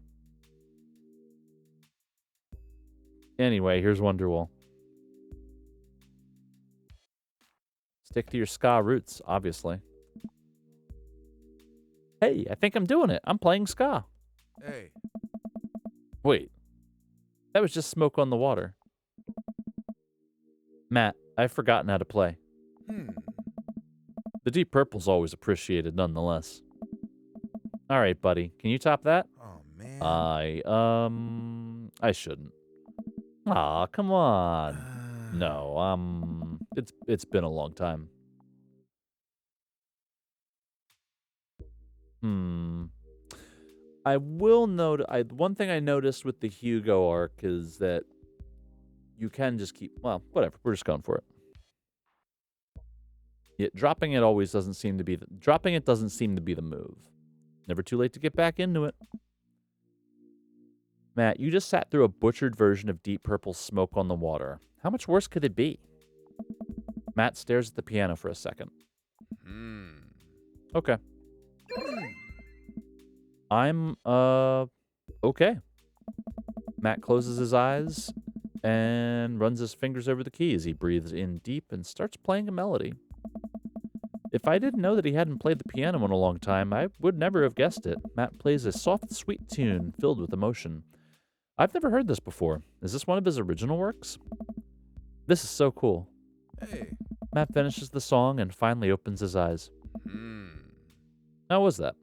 Anyway, here's Wonderwall. Stick to your ska roots, obviously. Hey, I think I'm doing it. I'm playing ska. Hey. Wait, that was just smoke on the water. Matt, I've forgotten how to play. The Deep Purple's always appreciated nonetheless. All right, buddy. Can you top that? Oh, man. I shouldn't. Aw, come on. No, it's been a long time. I will note, one thing I noticed with the Hugo arc is that you can just keep, well, whatever, we're just going for it. Yeah, dropping it doesn't seem to be the move. Never too late to get back into it. Matt, you just sat through a butchered version of Deep Purple's Smoke on the Water. How much worse could it be? Matt stares at the piano for a second. Okay. I'm, okay. Matt closes his eyes and runs his fingers over the keys. He breathes in deep and starts playing a melody. If I didn't know that he hadn't played the piano in a long time, I would never have guessed it. Matt plays a soft, sweet tune filled with emotion. I've never heard this before. Is this one of his original works? This is so cool. Hey. Matt finishes the song and finally opens his eyes. How was that?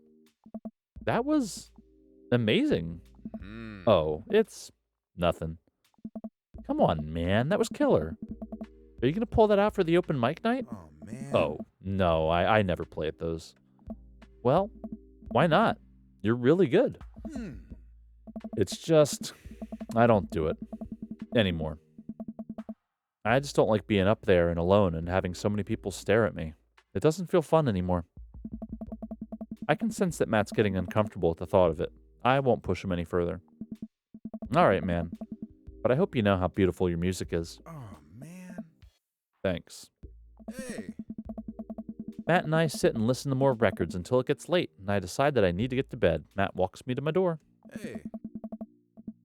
That was amazing. Oh, it's nothing. Come on, man. That was killer. Are you going to pull that out for the open mic night? Oh, man. Oh, no. I never play at those. Well, why not? You're really good. It's just, I don't do it anymore. I just don't like being up there and alone and having so many people stare at me. It doesn't feel fun anymore. I can sense that Matt's getting uncomfortable at the thought of it. I won't push him any further. All right, man. But I hope you know how beautiful your music is. Oh, man. Thanks. Hey. Matt and I sit and listen to more records until it gets late, and I decide that I need to get to bed. Matt walks me to my door. Hey.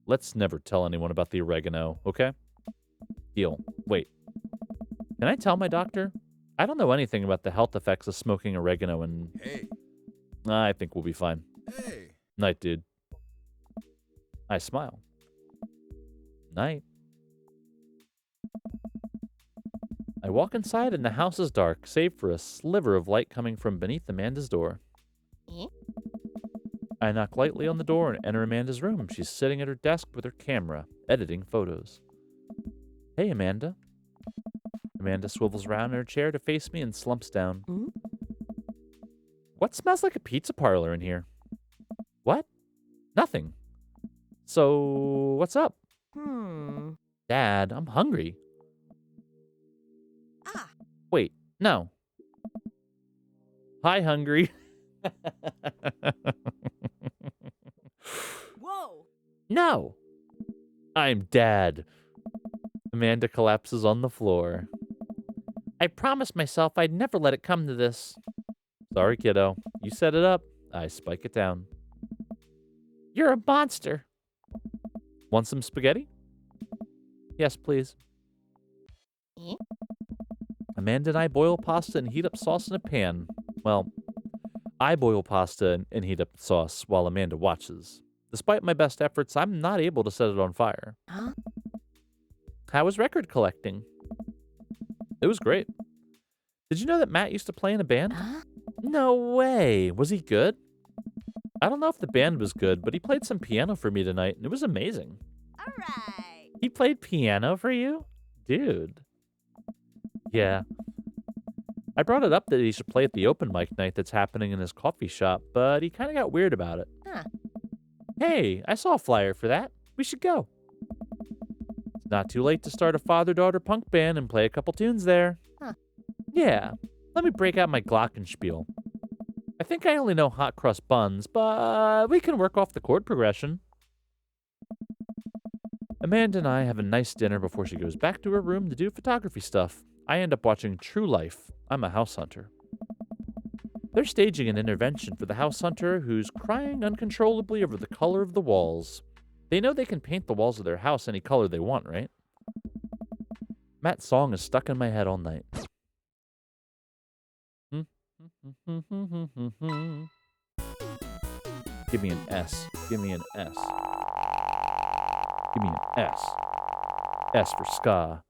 Let's never tell anyone about the oregano, okay? Deal. Wait. Can I tell my doctor? I don't know anything about the health effects of smoking oregano, and Hey. I think we'll be fine. Hey. Night, dude. I smile. Night. I walk inside and the house is dark, save for a sliver of light coming from beneath Amanda's door. I knock lightly on the door and enter Amanda's room. She's sitting at her desk with her camera, editing photos. Hey, Amanda. Amanda swivels around in her chair to face me and slumps down. What smells like a pizza parlor in here? What? Nothing. So, what's up? Dad, I'm hungry. Wait, no. Hi, hungry. Whoa! No. I'm Dad. Amanda collapses on the floor. I promised myself I'd never let it come to this. Sorry, kiddo. You set it up. I spike it down. You're a monster. Want some spaghetti? Yes, please. Amanda and I boil pasta and heat up sauce in a pan. Well, I boil pasta and heat up sauce while Amanda watches. Despite my best efforts, I'm not able to set it on fire. Huh? How was record collecting? It was great. Did you know that Matt used to play in a band? Huh? No way. Was he good? I don't know if the band was good, but he played some piano for me tonight, and it was amazing. All right. He played piano for you? Dude. Yeah. I brought it up that he should play at the open mic night that's happening in his coffee shop, but he kind of got weird about it. Huh. Hey, I saw a flyer for that. We should go. It's not too late to start a father-daughter punk band and play a couple tunes there. Huh. Yeah. Let me break out my glockenspiel. I think I only know hot cross buns, but we can work off the chord progression. Amanda and I have a nice dinner before she goes back to her room to do photography stuff. I end up watching True Life. I'm a house hunter. They're staging an intervention for the house hunter who's crying uncontrollably over the color of the walls. They know they can paint the walls of their house any color they want, right? Matt's song is stuck in my head all night. Give me an S. Give me an S. Give me an S. S for ska.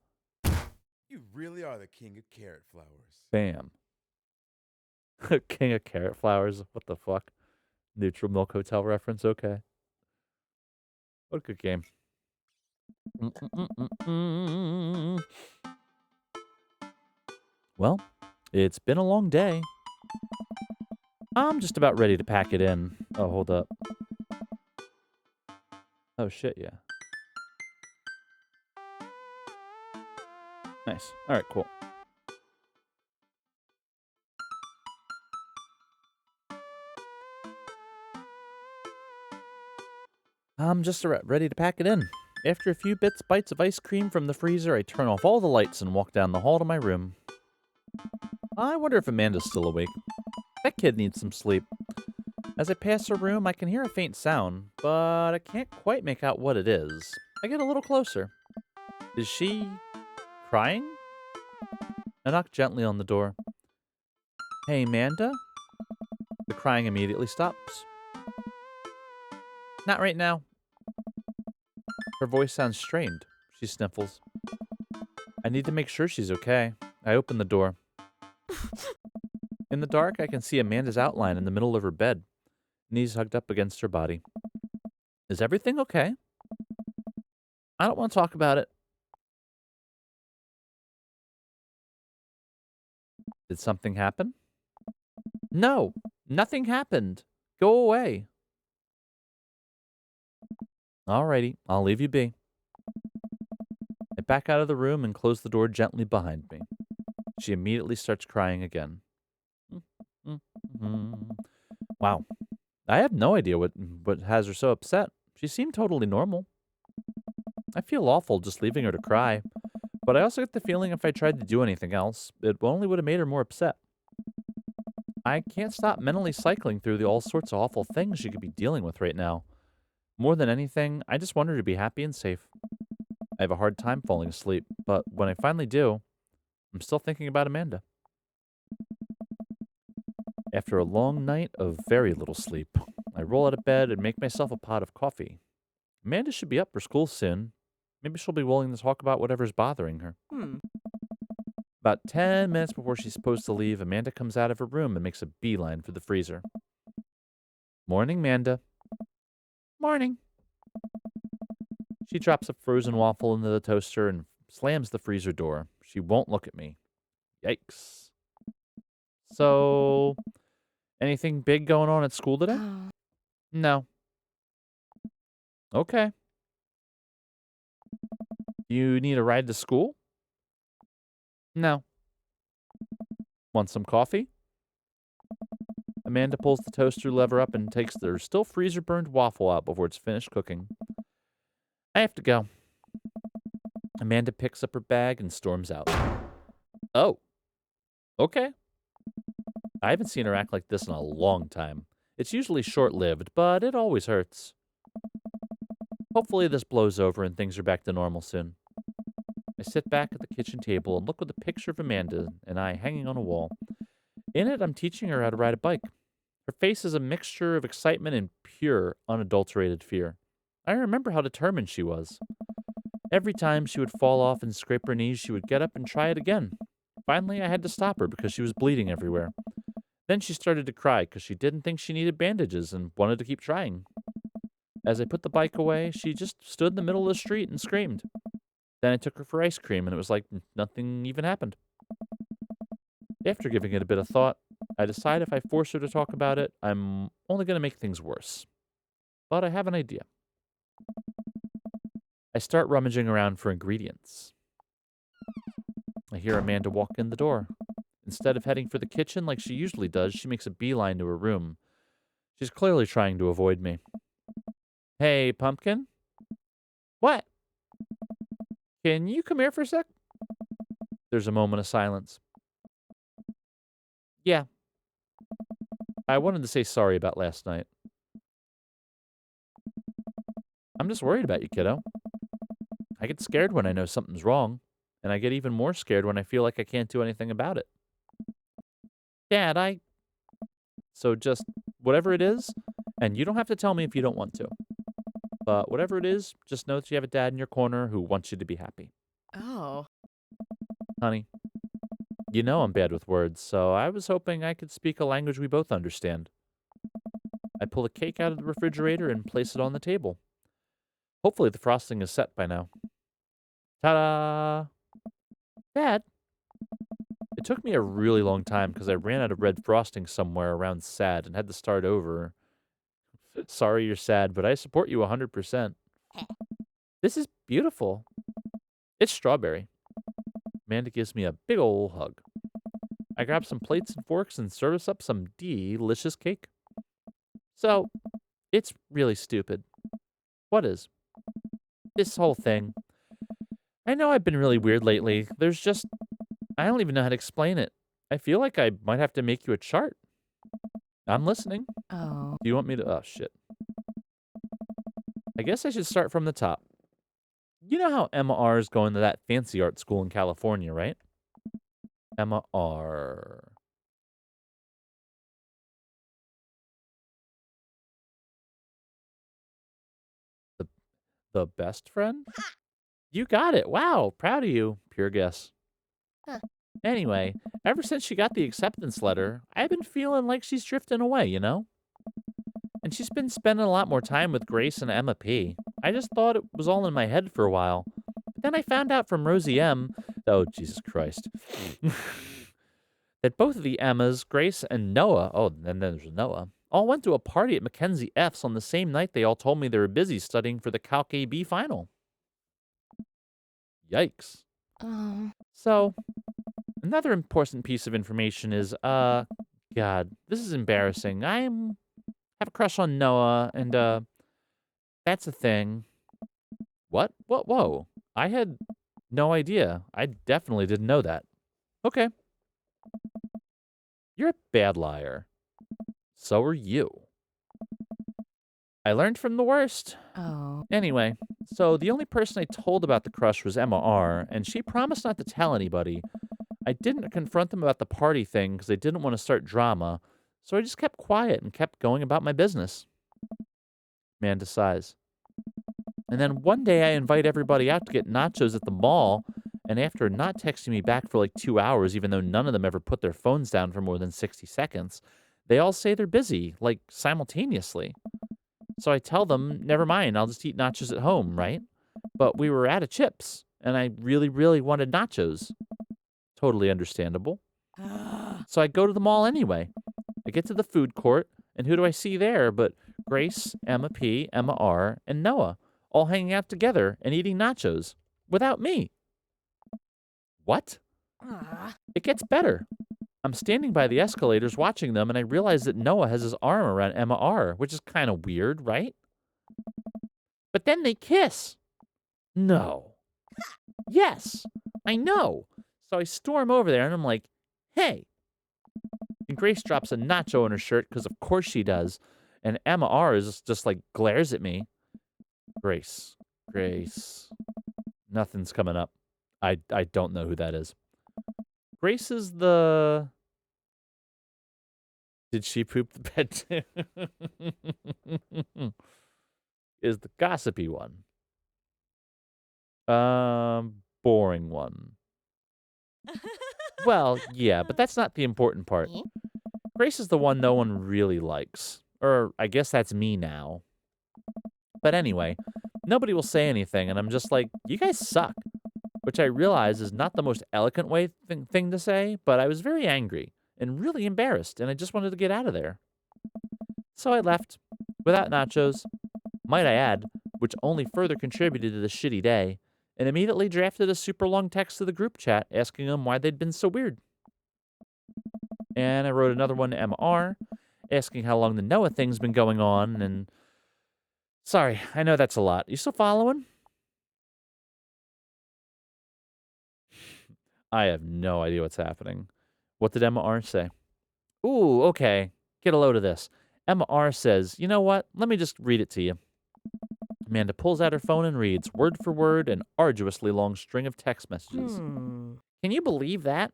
You really are the king of carrot flowers. Bam. King of carrot flowers. What the fuck? Neutral Milk Hotel reference. Okay. What a good game. Well, it's been a long day. I'm just about ready to pack it in. Oh, hold up. Oh, shit, yeah. Nice. All right, cool. I'm just ready to pack it in. After a few bites of ice cream from the freezer, I turn off all the lights and walk down the hall to my room. I wonder if Amanda's still awake. That kid needs some sleep. As I pass her room, I can hear a faint sound, but I can't quite make out what it is. I get a little closer. Is she crying? I knock gently on the door. Hey, Amanda? The crying immediately stops. Not right now. Her voice sounds strained. She sniffles. I need to make sure she's okay. I open the door. In the dark, I can see Amanda's outline in the middle of her bed, knees hugged up against her body. Is everything okay? I don't want to talk about it. Did something happen? No, nothing happened. Go away. Alrighty, I'll leave you be. I back out of the room and close the door gently behind me. She immediately starts crying again. Wow. I have no idea what has her so upset. She seemed totally normal. I feel awful just leaving her to cry, but I also get the feeling if I tried to do anything else, it only would have made her more upset. I can't stop mentally cycling through all sorts of awful things she could be dealing with right now. More than anything, I just want her to be happy and safe. I have a hard time falling asleep, but when I finally do, I'm still thinking about Amanda. After a long night of very little sleep, I roll out of bed and make myself a pot of coffee. Amanda should be up for school soon. Maybe she'll be willing to talk about whatever's bothering her. About 10 minutes before she's supposed to leave, Amanda comes out of her room and makes a beeline for the freezer. Morning, Amanda. Morning. She drops a frozen waffle into the toaster and slams the freezer door. She won't look at me. Yikes. So, anything big going on at school today? No. Okay. You need a ride to school? No. Want some coffee? Amanda pulls the toaster lever up and takes the still freezer burned waffle out before it's finished cooking. I have to go. Amanda picks up her bag and storms out. Oh. Okay. I haven't seen her act like this in a long time. It's usually short-lived, but it always hurts. Hopefully this blows over and things are back to normal soon. I sit back at the kitchen table and look at the picture of Amanda and I hanging on a wall. In it, I'm teaching her how to ride a bike. Her face is a mixture of excitement and pure, unadulterated fear. I remember how determined she was. Every time she would fall off and scrape her knees, she would get up and try it again. Finally, I had to stop her because she was bleeding everywhere. Then she started to cry because she didn't think she needed bandages and wanted to keep trying. As I put the bike away, she just stood in the middle of the street and screamed. Then I took her for ice cream and it was like nothing even happened. After giving it a bit of thought, I decide if I force her to talk about it, I'm only going to make things worse. But I have an idea. I start rummaging around for ingredients. I hear Amanda walk in the door. Instead of heading for the kitchen like she usually does, she makes a beeline to her room. She's clearly trying to avoid me. Hey, Pumpkin? What? Can you come here for a sec? There's a moment of silence. Yeah. I wanted to say sorry about last night. I'm just worried about you, kiddo. I get scared when I know something's wrong, and I get even more scared when I feel like I can't do anything about it. Dad, So just whatever it is, and you don't have to tell me if you don't want to, but whatever it is, just know that you have a dad in your corner who wants you to be happy. Oh. Honey, you know I'm bad with words, so I was hoping I could speak a language we both understand. I pull a cake out of the refrigerator and place it on the table. Hopefully the frosting is set by now. Ta-da! Dad, it took me a really long time because I ran out of red frosting somewhere around sad and had to start over. Sorry you're sad, but I support you 100%. This is beautiful. It's strawberry. Amanda gives me a big ol' hug. I grab some plates and forks and serve us up some delicious cake. So, it's really stupid. What is? This whole thing. I know I've been really weird lately. I don't even know how to explain it. I feel like I might have to make you a chart. I'm listening. Oh. Do you want me to? Oh, shit. I guess I should start from the top. You know how Emma R is going to that fancy art school in California, right? Emma R. The, the best friend? You got it. Wow. Proud of you. Pure guess. Huh. Anyway, ever since she got the acceptance letter, I've been feeling like she's drifting away, you know? And she's been spending a lot more time with Grace and Emma P. I just thought it was all in my head for a while. But then I found out from Rosie M. Oh, Jesus Christ. That both of the Emmas, Grace and Noah, oh, and then there's Noah, all went to a party at Mackenzie F's on the same night they all told me they were busy studying for the Calc AB final. Yikes. Oh. So, another important piece of information is, God, this is embarrassing. Have a crush on Noah, and, that's a thing. What? What? Whoa. I had no idea. I definitely didn't know that. Okay. You're a bad liar. So are you. I learned from the worst. Oh. Anyway, so the only person I told about the crush was Emma R., and she promised not to tell anybody. I didn't confront them about the party thing because I didn't want to start drama, so I just kept quiet and kept going about my business. Amanda sighs. And then one day I invite everybody out to get nachos at the mall, and after not texting me back for like 2 hours, even though none of them ever put their phones down for more than 60 seconds, they all say they're busy, like simultaneously. So I tell them, never mind, I'll just eat nachos at home, right? But we were out of chips, and I really, really wanted nachos. Totally understandable. So I go to the mall anyway. I get to the food court, and who do I see there but Grace, Emma P, Emma R, and Noah, all hanging out together and eating nachos without me. What? It gets better. I'm standing by the escalators watching them, and I realize that Noah has his arm around Emma R, which is kind of weird, right? But then they kiss. No. Yes, I know. So I storm over there, and I'm like, hey. And Grace drops a nacho in her shirt, because of course she does. And Emma R is just like glares at me. Grace. Nothing's coming up. I don't know who that is. Grace is the... Did she poop the bed too? Is the gossipy one. Boring one. Well, yeah, but that's not the important part. Grace is the one no one really likes. Or I guess that's me now. But anyway, nobody will say anything, and I'm just like, you guys suck. Which I realize is not the most eloquent thing to say, but I was very angry and really embarrassed, and I just wanted to get out of there. So I left, without nachos, might I add, which only further contributed to the shitty day, and immediately drafted a super long text to the group chat asking them why they'd been so weird. And I wrote another one to MR, asking how long the Noah thing's been going on, and... Sorry, I know that's a lot. You still following? I have no idea what's happening. What did Emma R say? Ooh, okay. Get a load of this. Emma R says, you know what? Let me just read it to you. Amanda pulls out her phone and reads, word for word, an arduously long string of text messages. Hmm. Can you believe that?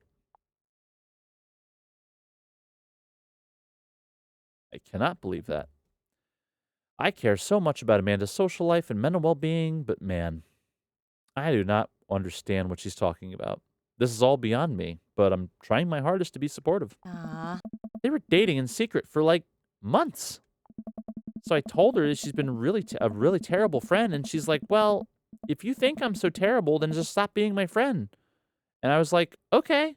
I cannot believe that. I care so much about Amanda's social life and mental well-being, but man, I do not understand what she's talking about. This is all beyond me, but I'm trying my hardest to be supportive. Ah. They were dating in secret for like months. So I told her that she's been a really terrible friend, and she's like, "Well, if you think I'm so terrible, then just stop being my friend." And I was like, "Okay."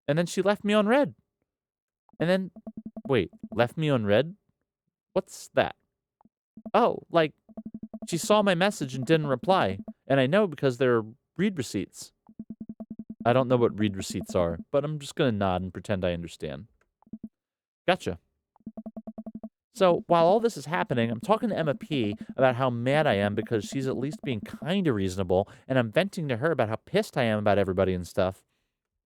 And then she left me on red. And then, wait, left me on red? What's that? Oh, like she saw my message and didn't reply. And I know because there are read receipts. I don't know what read receipts are, but I'm just going to nod and pretend I understand. Gotcha. So while all this is happening, I'm talking to Emma P about how mad I am because she's at least being kind of reasonable, and I'm venting to her about how pissed I am about everybody and stuff.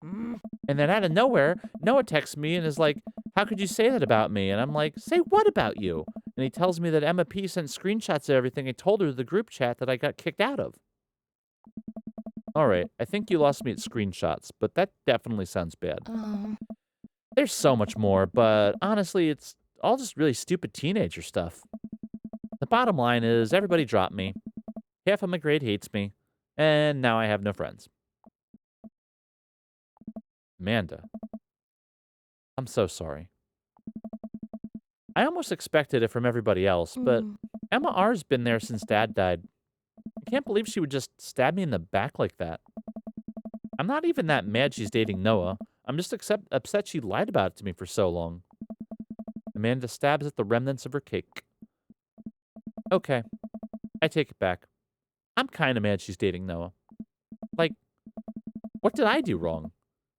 Mm. And then out of nowhere, Noah texts me and is like, "How could you say that about me?" And I'm like, "Say what about you?" And he tells me that Emma P sent screenshots of everything I told her to the group chat that I got kicked out of. All right, I think you lost me at screenshots, but that definitely sounds bad. Oh. There's so much more, but honestly, it's all just really stupid teenager stuff. The bottom line is everybody dropped me. Half of my grade hates me, and now I have no friends. Amanda, I'm so sorry. I almost expected it from everybody else, but Mm. Emma R's been there since Dad died. I can't believe she would just stab me in the back like that. I'm not even that mad she's dating Noah. I'm just upset she lied about it to me for so long. Amanda stabs at the remnants of her cake. Okay, I take it back. I'm kind of mad she's dating Noah. Like, what did I do wrong?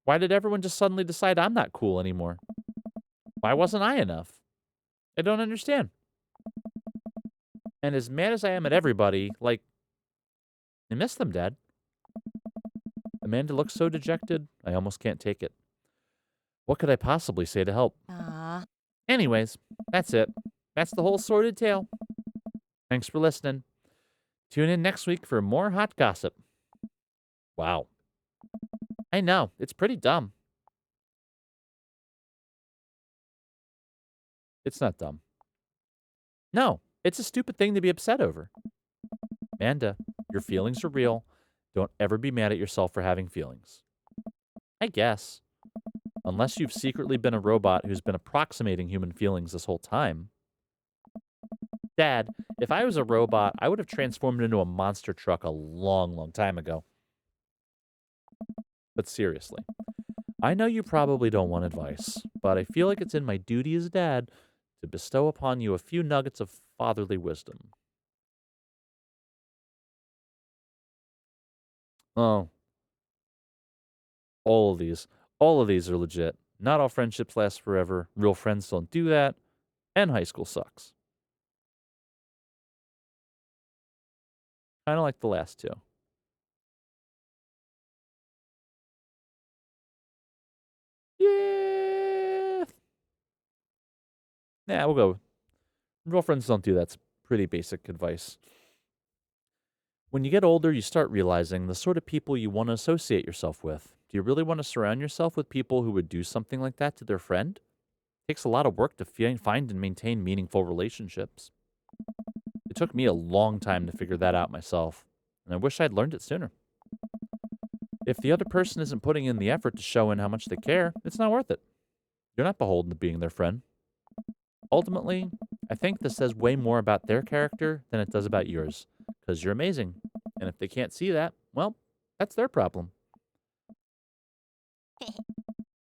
Why did everyone just suddenly decide I'm not cool anymore? Why wasn't I enough? I don't understand. And as mad as I am at everybody, like, I miss them, Dad. Amanda looks so dejected, I almost can't take it. What could I possibly say to help? Ah. Anyways, that's it. That's the whole sordid tale. Thanks for listening. Tune in next week for more hot gossip. Wow. I know, it's pretty dumb. It's not dumb. No, it's a stupid thing to be upset over. Amanda, your feelings are real. Don't ever be mad at yourself for having feelings. I guess. Unless you've secretly been a robot who's been approximating human feelings this whole time. Dad, if I was a robot, I would have transformed into a monster truck a long, long time ago. But seriously, I know you probably don't want advice, but I feel like it's in my duty as a dad to bestow upon you a few nuggets of fatherly wisdom. Oh, all of these. All of these are legit. Not all friendships last forever. Real friends don't do that. And high school sucks. Kind of like the last two. Yeah. Nah, we'll go. Real friends don't do that. It's pretty basic advice. When you get older, you start realizing the sort of people you want to associate yourself with. Do you really want to surround yourself with people who would do something like that to their friend? It takes a lot of work to find and maintain meaningful relationships. It took me a long time to figure that out myself, and I wish I'd learned it sooner. If the other person isn't putting in the effort to show in how much they care, it's not worth it. You're not beholden to being their friend. Ultimately, I think this says way more about their character than it does about yours, because you're amazing. And if they can't see that, well, that's their problem.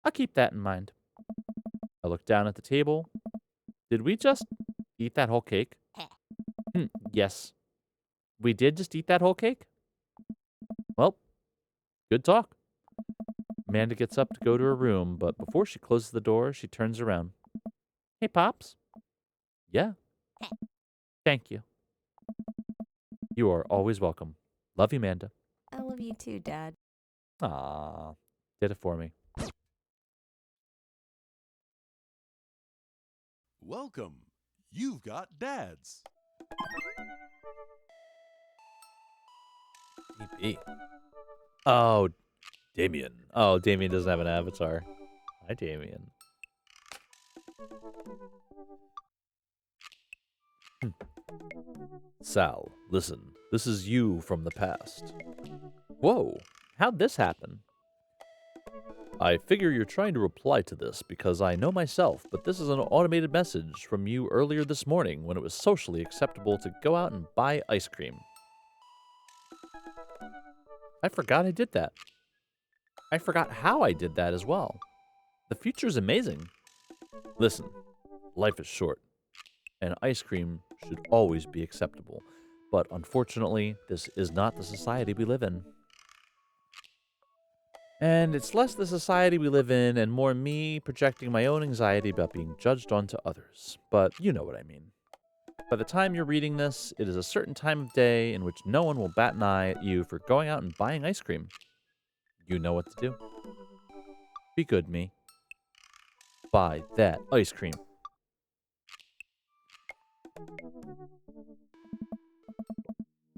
I'll keep that in mind. I look down at the table. Did we just eat that whole cake? Yes. We did just eat that whole cake? Well, good talk. Amanda gets up to go to her room, but before she closes the door, she turns around. Hey, Pops. Yeah. Thank you. You are always welcome. Love you, Amanda. I love you too, Dad. Ah, did it for me. Welcome. You've got dads. DP. Oh, Damien. Oh, Damien doesn't have an avatar. Hi, Damien. Sal, listen. This is you from the past. Whoa, how'd this happen? I figure you're trying to reply to this because I know myself, but this is an automated message from you earlier this morning when it was socially acceptable to go out and buy ice cream. I forgot I did that. I forgot how I did that as well. The future's amazing. Listen, life is short, and ice cream should always be acceptable. But unfortunately, this is not the society we live in. And it's less the society we live in and more me projecting my own anxiety about being judged onto others. But you know what I mean. By the time you're reading this, it is a certain time of day in which no one will bat an eye at you for going out and buying ice cream. You know what to do. Be good, me. Buy that ice cream.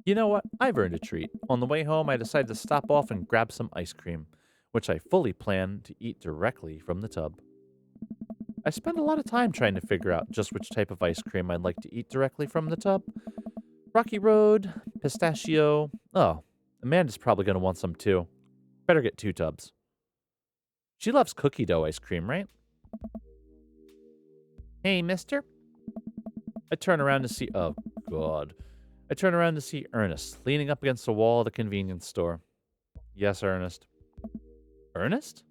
You know what? I've earned a treat. On the way home, I decided to stop off and grab some ice cream, which I fully plan to eat directly from the tub. I spend a lot of time trying to figure out just which type of ice cream I'd like to eat directly from the tub. Rocky Road, pistachio. Oh, Amanda's probably going to want some too. Better get 2 tubs. She loves cookie dough ice cream, right? Hey, mister. I turn around to see. Oh, God. I turn around to see Ernest leaning up against the wall of the convenience store. Yes, Ernest. Ernest?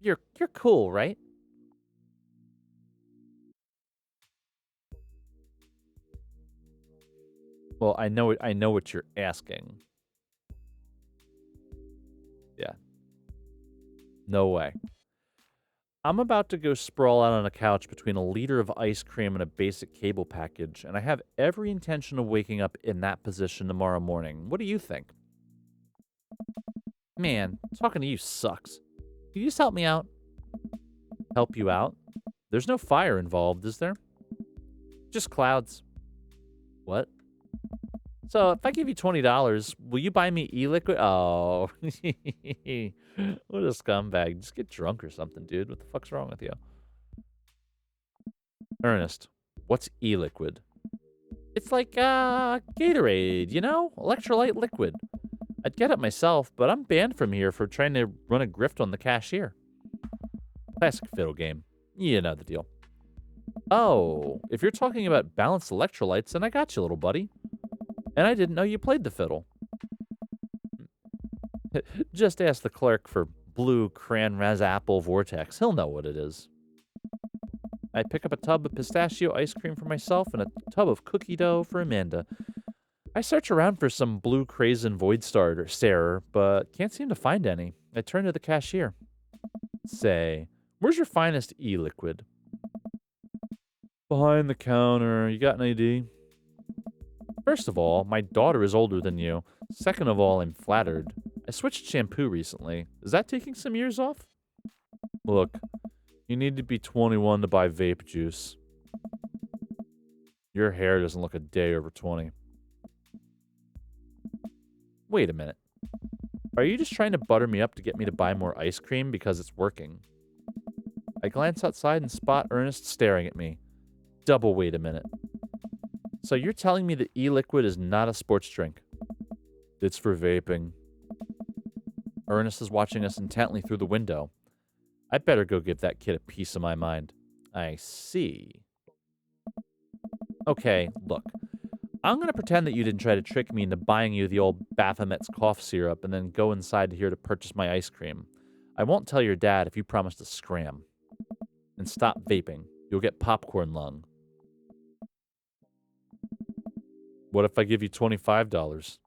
You're cool, right? Well, I know what you're asking. Yeah. No way. I'm about to go sprawl out on a couch between a liter of ice cream and a basic cable package, and I have every intention of waking up in that position tomorrow morning. What do you think? Man, talking to you sucks. Can you just help me out? Help you out? There's no fire involved, is there? Just clouds. What? So, if I give you $20, will you buy me e-liquid? Oh. What a scumbag. Just get drunk or something, dude. What the fuck's wrong with you? Ernest, what's e-liquid? It's like, Gatorade, you know? Electrolyte liquid. I'd get it myself, but I'm banned from here for trying to run a grift on the cashier. Classic fiddle game. You know the deal. Oh, if you're talking about balanced electrolytes, then I got you, little buddy. And I didn't know you played the fiddle. Just ask the clerk for blue cran raz apple vortex. He'll know what it is. I pick up a tub of pistachio ice cream for myself and a tub of cookie dough for Amanda. I search around for some blue Crazen Void Starter Starer, but can't seem to find any. I turn to the cashier. Say, where's your finest e-liquid? Behind the counter. You got an ID? First of all, my daughter is older than you. Second of all, I'm flattered. I switched shampoo recently. Is that taking some years off? Look, you need to be 21 to buy vape juice. Your hair doesn't look a day over 20. Wait a minute. Are you just trying to butter me up to get me to buy more ice cream because it's working? I glance outside and spot Ernest staring at me. Double wait a minute. So you're telling me that e-liquid is not a sports drink? It's for vaping. Ernest is watching us intently through the window. I better go give that kid a piece of my mind. I see. Okay, look. I'm going to pretend that you didn't try to trick me into buying you the old Baphomet's cough syrup and then go inside here to purchase my ice cream. I won't tell your dad if you promise to scram. And stop vaping. You'll get popcorn lung. What if I give you $25?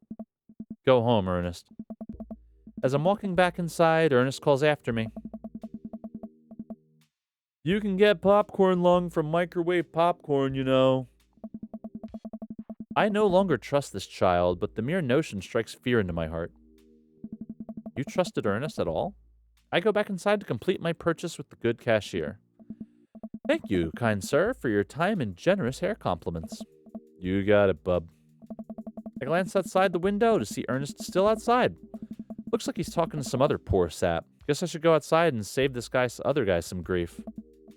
Go home, Ernest. As I'm walking back inside, Ernest calls after me. You can get popcorn lung from microwave popcorn, you know. I no longer trust this child, but the mere notion strikes fear into my heart. You trusted Ernest at all? I go back inside to complete my purchase with the good cashier. Thank you, kind sir, for your time and generous hair compliments. You got it, bub. I glance outside the window to see Ernest still outside. Looks like he's talking to some other poor sap. Guess I should go outside and save this other guy some grief.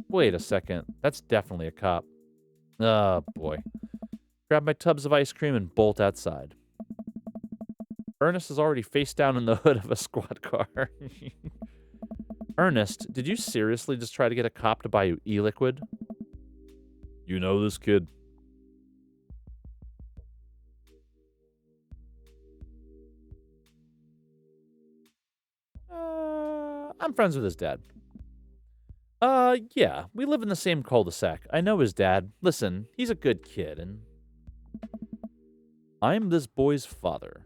Wait a second. That's definitely a cop. Oh, boy. Grab my tubs of ice cream and bolt outside. Ernest is already face down in the hood of a squad car. Ernest, did you seriously just try to get a cop to buy you e-liquid? You know this kid. I'm friends with his dad. Yeah, we live in the same cul-de-sac. I know his dad. Listen, he's a good kid, and I'm this boy's father.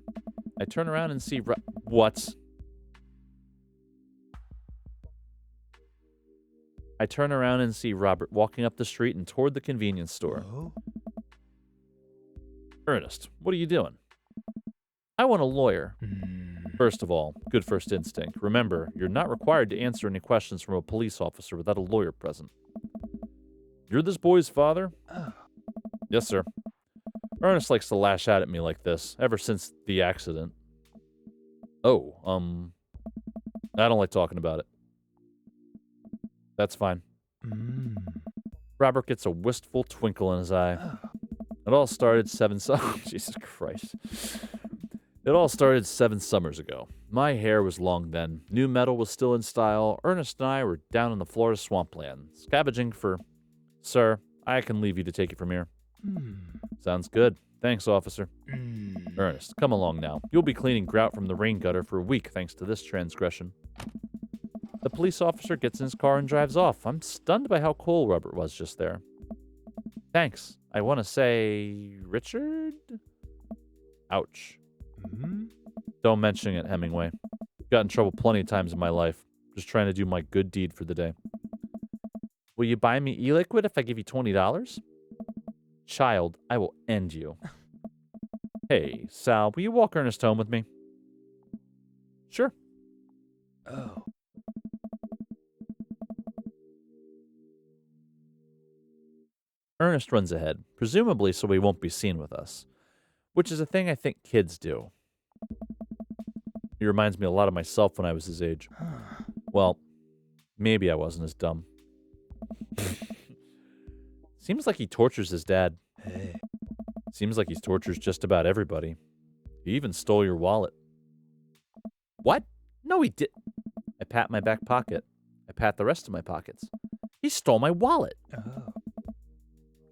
I turn around and see what? I turn around and see Robert walking up the street and toward the convenience store. Oh? Ernest, what are you doing? I want a lawyer. First of all, good first instinct. Remember, you're not required to answer any questions from a police officer without a lawyer present. You're this boy's father? Oh. Yes, sir. Ernest likes to lash out at me like this, ever since the accident. Oh, I don't like talking about it. That's fine. Robert gets a wistful twinkle in his eye. Oh. It all started Jesus Christ. It all started 7 summers ago. My hair was long then. New metal was still in style. Ernest and I were down in the Florida swampland, scavenging for... Sir, I can leave you to take it from here. Sounds good. Thanks, officer. Ernest, come along now. You'll be cleaning grout from the rain gutter for a week thanks to this transgression. The police officer gets in his car and drives off. I'm stunned by how cool Robert was just there. Thanks. I want to say... Richard? Ouch. Don't mention it, Hemingway. Got in trouble plenty of times in my life. Just trying to do my good deed for the day. Will you buy me e-liquid if I give you $20? Child, I will end you. Hey, Sal, will you walk Ernest home with me? Sure. Oh. Ernest runs ahead, presumably so he won't be seen with us, which is a thing I think kids do. He reminds me a lot of myself when I was his age. Well, maybe I wasn't as dumb. Seems like he tortures his dad. Hey. Seems like he tortures just about everybody. He even stole your wallet. What? No, he did. I pat my back pocket. I pat the rest of my pockets. He stole my wallet. Oh.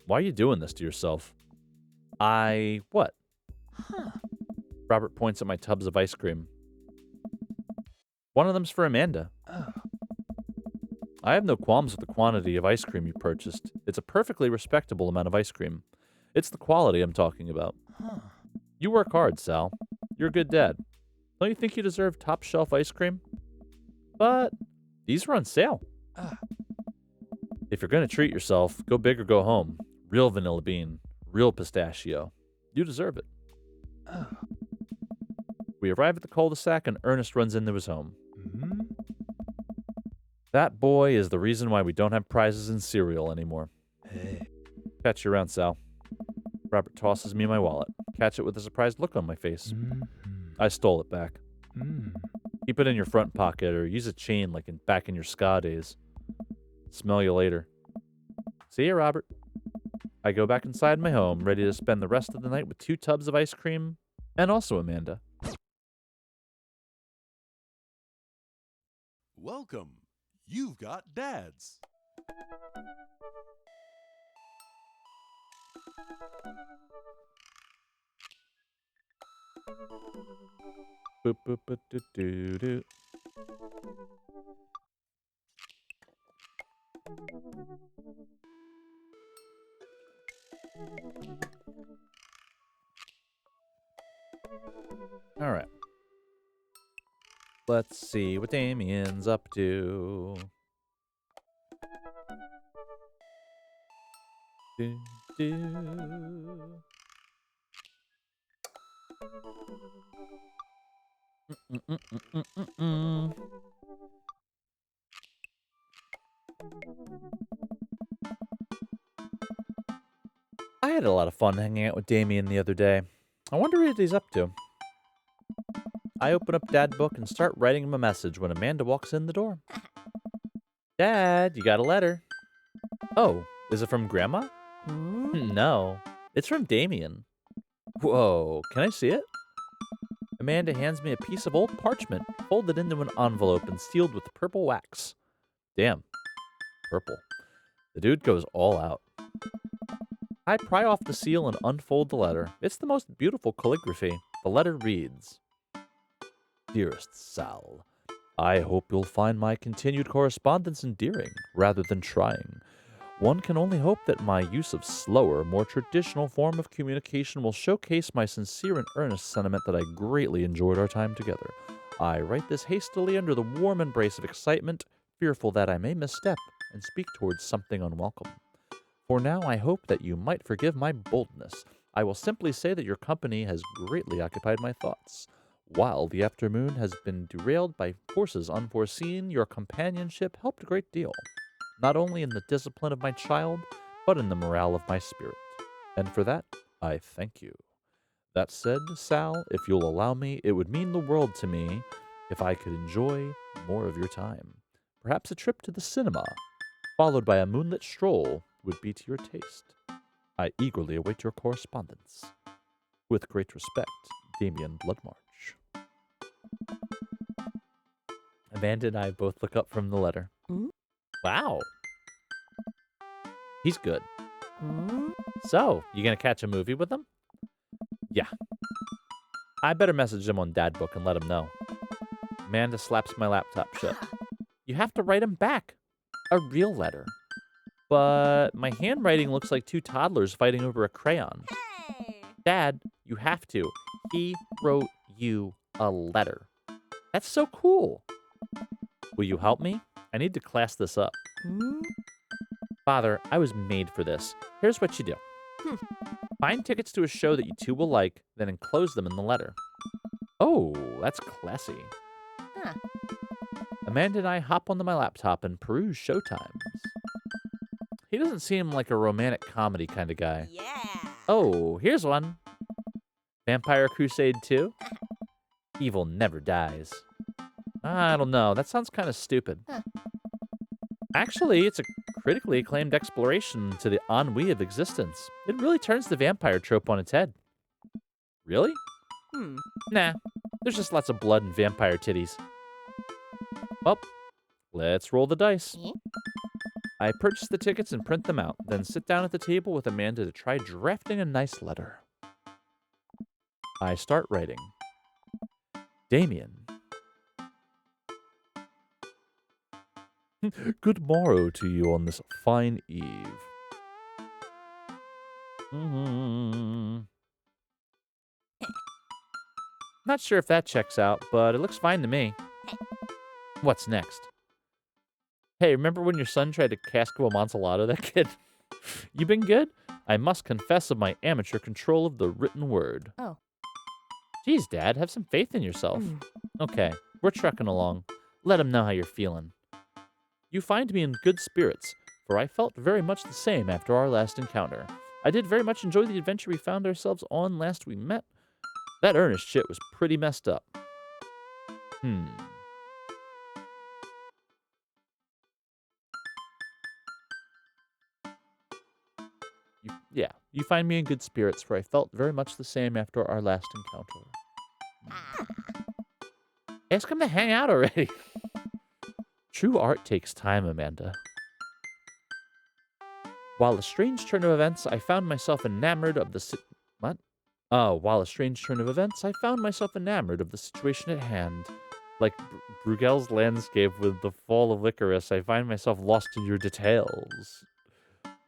Why are you doing this to yourself? What? Robert points at my tubs of ice cream. One of them's for Amanda. Oh. I have no qualms with the quantity of ice cream you purchased. It's a perfectly respectable amount of ice cream. It's the quality I'm talking about. You work hard, Sal. You're a good dad. Don't you think you deserve top shelf ice cream? But these are on sale. If you're going to treat yourself, go big or go home. Real vanilla bean. Real pistachio. You deserve it. We arrive at the cul-de-sac and Ernest runs into his home. That boy is the reason why we don't have prizes in cereal anymore. Hey. Catch you around, Sal. Robert tosses me my wallet. Catch it with a surprised look on my face. I stole it back. Keep it in your front pocket or use a chain like back in your ska days. Smell you later. See ya, Robert. I go back inside my home, ready to spend the rest of the night with 2 tubs of ice cream and also Amanda. Welcome. You've got dads. Boop, boop, boop, doo, doo, doo. All right. Let's see what Damien's up to. Do, do. Mm-mm-mm-mm-mm-mm. I had a lot of fun hanging out with Damien the other day. I wonder what he's up to. I open up Dad book and start writing him a message when Amanda walks in the door. Dad, you got a letter. Oh, is it from Grandma? No, it's from Damien. Whoa, can I see it? Amanda hands me a piece of old parchment, folded into an envelope and sealed with purple wax. Damn, purple. The dude goes all out. I pry off the seal and unfold the letter. It's the most beautiful calligraphy. The letter reads, Dearest Sal, I hope you'll find my continued correspondence endearing rather than trying. One can only hope that my use of slower, more traditional form of communication will showcase my sincere and earnest sentiment that I greatly enjoyed our time together. I write this hastily under the warm embrace of excitement, fearful that I may misstep and speak towards something unwelcome. For now I hope that you might forgive my boldness. I will simply say that your company has greatly occupied my thoughts. While the afternoon has been derailed by forces unforeseen, your companionship helped a great deal, not only in the discipline of my child, but in the morale of my spirit. And for that, I thank you. That said, Sal, if you'll allow me, it would mean the world to me if I could enjoy more of your time. Perhaps a trip to the cinema, followed by a moonlit stroll, would be to your taste. I eagerly await your correspondence. With great respect, Damien Bloodmarch. Amanda and I both look up from the letter. Wow. He's good. So, you gonna catch a movie with him? Yeah. I better message him on Dad book and let him know. Amanda slaps my laptop shut. You have to write him back. A real letter. But my handwriting looks like two toddlers fighting over a crayon. Hey! Dad, you have to. He wrote you a letter. That's so cool. Will you help me? I need to class this up. Father, I was made for this. Here's what you do. Find tickets to a show that you two will like, then enclose them in the letter. Oh, that's classy. Huh. Amanda and I hop onto my laptop and peruse showtimes. He doesn't seem like a romantic comedy kind of guy. Yeah! Oh, here's one. Vampire Crusade 2? Evil never dies. I don't know. That sounds kind of stupid. Huh. Actually, it's a critically acclaimed exploration into the ennui of existence. It really turns the vampire trope on its head. Really? Nah. There's just lots of blood and vampire titties. Well, let's roll the dice. I purchase the tickets and print them out, then sit down at the table with Amanda to try drafting a nice letter. I start writing. Damien. Good morrow to you on this fine eve. Not sure if that checks out, but it looks fine to me. What's next? Hey, remember when your son tried to Casco Amontillado that kid? You been good? I must confess of my amateur control of the written word. Oh. Geez, Dad, have some faith in yourself. Okay, we're trucking along. Let him know how you're feeling. You find me in good spirits, for I felt very much the same after our last encounter. I did very much enjoy the adventure we found ourselves on last we met. That Ernest shit was pretty messed up. You find me in good spirits, for I felt very much the same after our last encounter. Ask him to hang out already. True art takes time, Amanda. While a strange turn of events, I found myself enamored of the what? Oh, while a strange turn of events, I found myself enamored of the situation at hand. Like Bruegel's landscape with the fall of Icarus, I find myself lost in your details.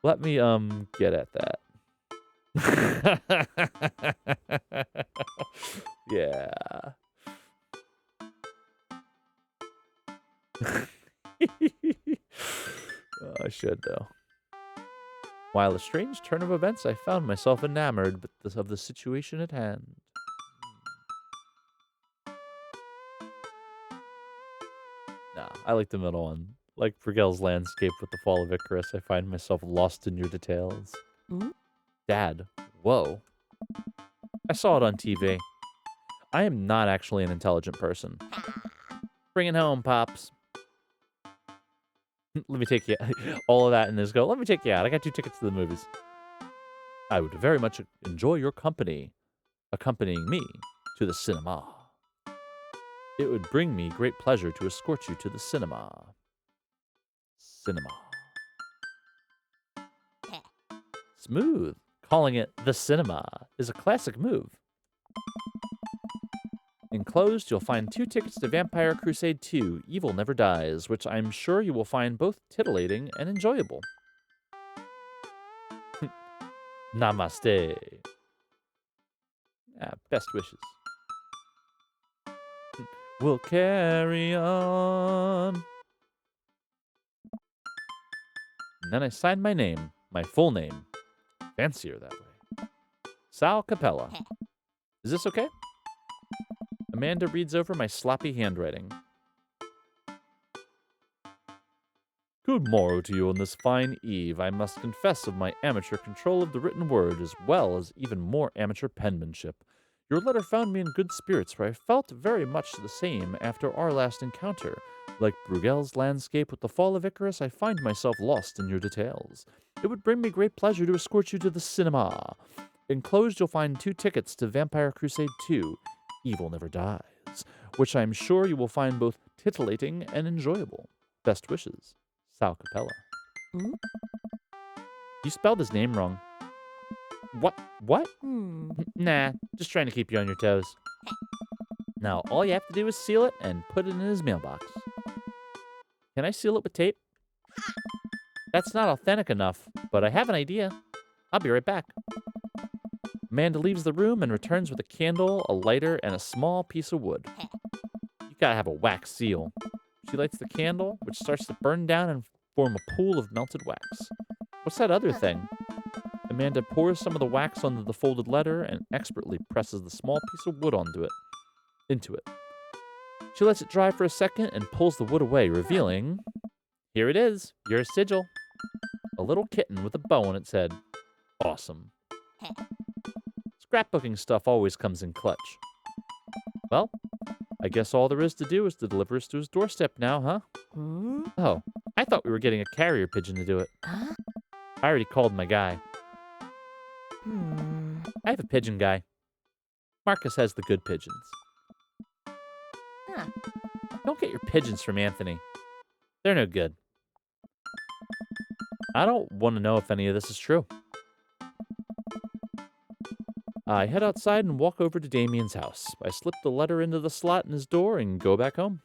Let me, get at that. Yeah. I should, though. While a strange turn of events, I found myself enamored of the situation at hand. Nah, I like the middle one. Like Bruegel's landscape with the fall of Icarus, I find myself lost in your details. Dad, whoa. I saw it on TV. I am not actually an intelligent person. Bring it home, Pops. Let me take you all of that and this go. Let me take you out. I got 2 tickets to the movies. I would very much enjoy your company, accompanying me to the cinema. It would bring me great pleasure to escort you to the cinema. Cinema. Smooth. Calling it the cinema is a classic move. Enclosed, you'll find 2 tickets to Vampire Crusade 2, Evil Never Dies, which I'm sure you will find both titillating and enjoyable. Namaste. Best wishes. We'll carry on. And then I signed my name, my full name. Fancier that way. Sal Capella. Is this okay? Amanda reads over my sloppy handwriting. Good morrow to you on this fine eve. I must confess of my amateur control of the written word, as well as even more amateur penmanship. Your letter found me in good spirits, for I felt very much the same after our last encounter. Like Bruegel's landscape with the fall of Icarus, I find myself lost in your details. It would bring me great pleasure to escort you to the cinema. Enclosed, you'll find 2 tickets to Vampire Crusade 2, Evil Never Dies, which I am sure you will find both titillating and enjoyable. Best wishes, Sal Capella. You spelled his name wrong. What? Nah, just trying to keep you on your toes. Now, all you have to do is seal it and put it in his mailbox. Can I seal it with tape? That's not authentic enough, but I have an idea. I'll be right back. Amanda leaves the room and returns with a candle, a lighter, and a small piece of wood. You gotta have a wax seal. She lights the candle, which starts to burn down and form a pool of melted wax. What's that other thing? Amanda pours some of the wax onto the folded letter and expertly presses the small piece of wood into it. She lets it dry for a second and pulls the wood away, revealing, here it is, your sigil. A little kitten with a bow on its head. Awesome. Scrapbooking stuff always comes in clutch. Well, I guess all there is to do is to deliver us to his doorstep now, huh? Oh, I thought we were getting a carrier pigeon to do it. I already called my guy. I have a pigeon guy. Marcus has the good pigeons. Don't get your pigeons from Anthony. They're no good. I don't want to know if any of this is true. I head outside and walk over to Damien's house. I slip the letter into the slot in his door and go back home.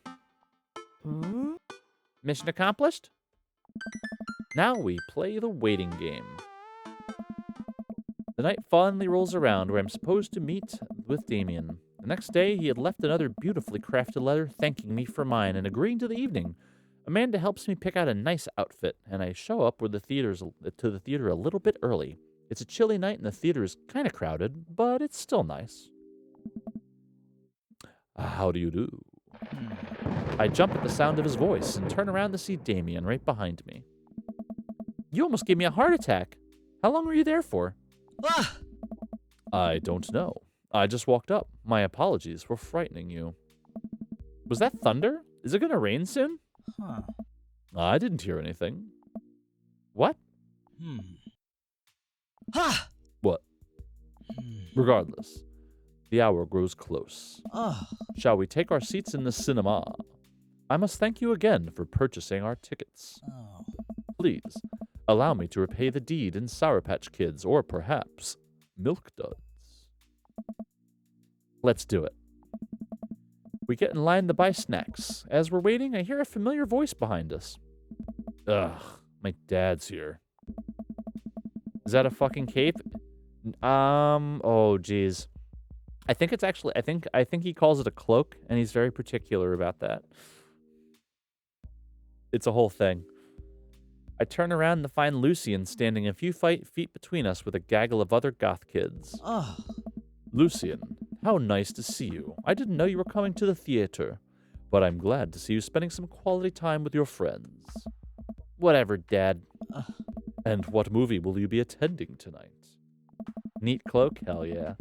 Mission accomplished? Now we play the waiting game. The night finally rolls around where I'm supposed to meet with Damien. The next day, he had left another beautifully crafted letter thanking me for mine and agreeing to the evening. Amanda helps me pick out a nice outfit, and I show up to the theater a little bit early. It's a chilly night and the theater is kind of crowded, but it's still nice. How do you do? I jump at the sound of his voice and turn around to see Damien right behind me. You almost gave me a heart attack. How long were you there for? I don't know. I just walked up. My apologies for frightening you. Was that thunder? Is it going to rain soon? I didn't hear anything. What? What? Regardless, the hour grows close. Shall we take our seats in the cinema? I must thank you again for purchasing our tickets. Please, allow me to repay the deed in Sour Patch Kids, or perhaps Milk Duds. Let's do it. We get in line to buy snacks. As we're waiting, I hear a familiar voice behind us. Ugh, my dad's here. Is that a fucking cape? Oh geez. I think it's actually, I think he calls it a cloak, and he's very particular about that. It's a whole thing. I turn around to find Lucian standing a few feet between us with a gaggle of other goth kids. Lucian, how nice to see you. I didn't know you were coming to the theater, but I'm glad to see you spending some quality time with your friends. Whatever, Dad. And what movie will you be attending tonight? Neat cloak? Hell yeah.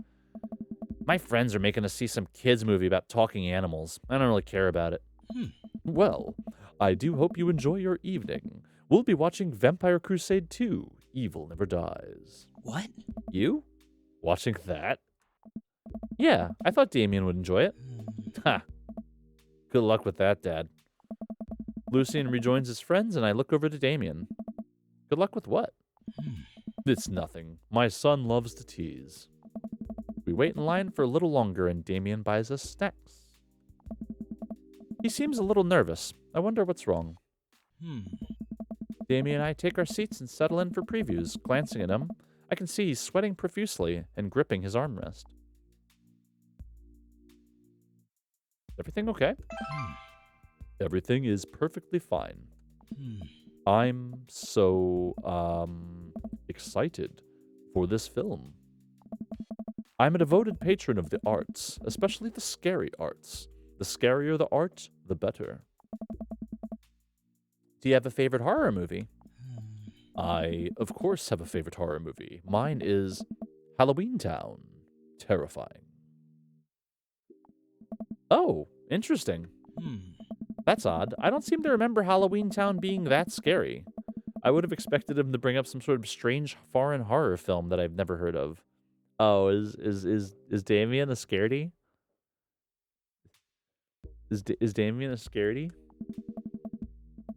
My friends are making us see some kids' movie about talking animals. I don't really care about it. Hmm. Well, I do hope you enjoy your evening. We'll be watching Vampire Crusade 2, Evil Never Dies. What? You? Watching that? Yeah, I thought Damien would enjoy it. Ha! Good luck with that, Dad. Lucian rejoins his friends, and I look over to Damien. Good luck with what? It's nothing. My son loves to tease. We wait in line for a little longer, and Damien buys us snacks. He seems a little nervous. I wonder what's wrong. Damien and I take our seats and settle in for previews. Glancing at him, I can see he's sweating profusely and gripping his armrest. Everything okay? Everything is perfectly fine. I'm so, excited for this film. I'm a devoted patron of the arts, especially the scary arts. The scarier the art, the better. Do you have a favorite horror movie? I, of course, have a favorite horror movie. Mine is Halloween Town. Terrifying. Oh, interesting. That's odd. I don't seem to remember Halloween Town being that scary. I would have expected him to bring up some sort of strange foreign horror film that I've never heard of. Oh, is Damien a scaredy? Is Damien a scaredy?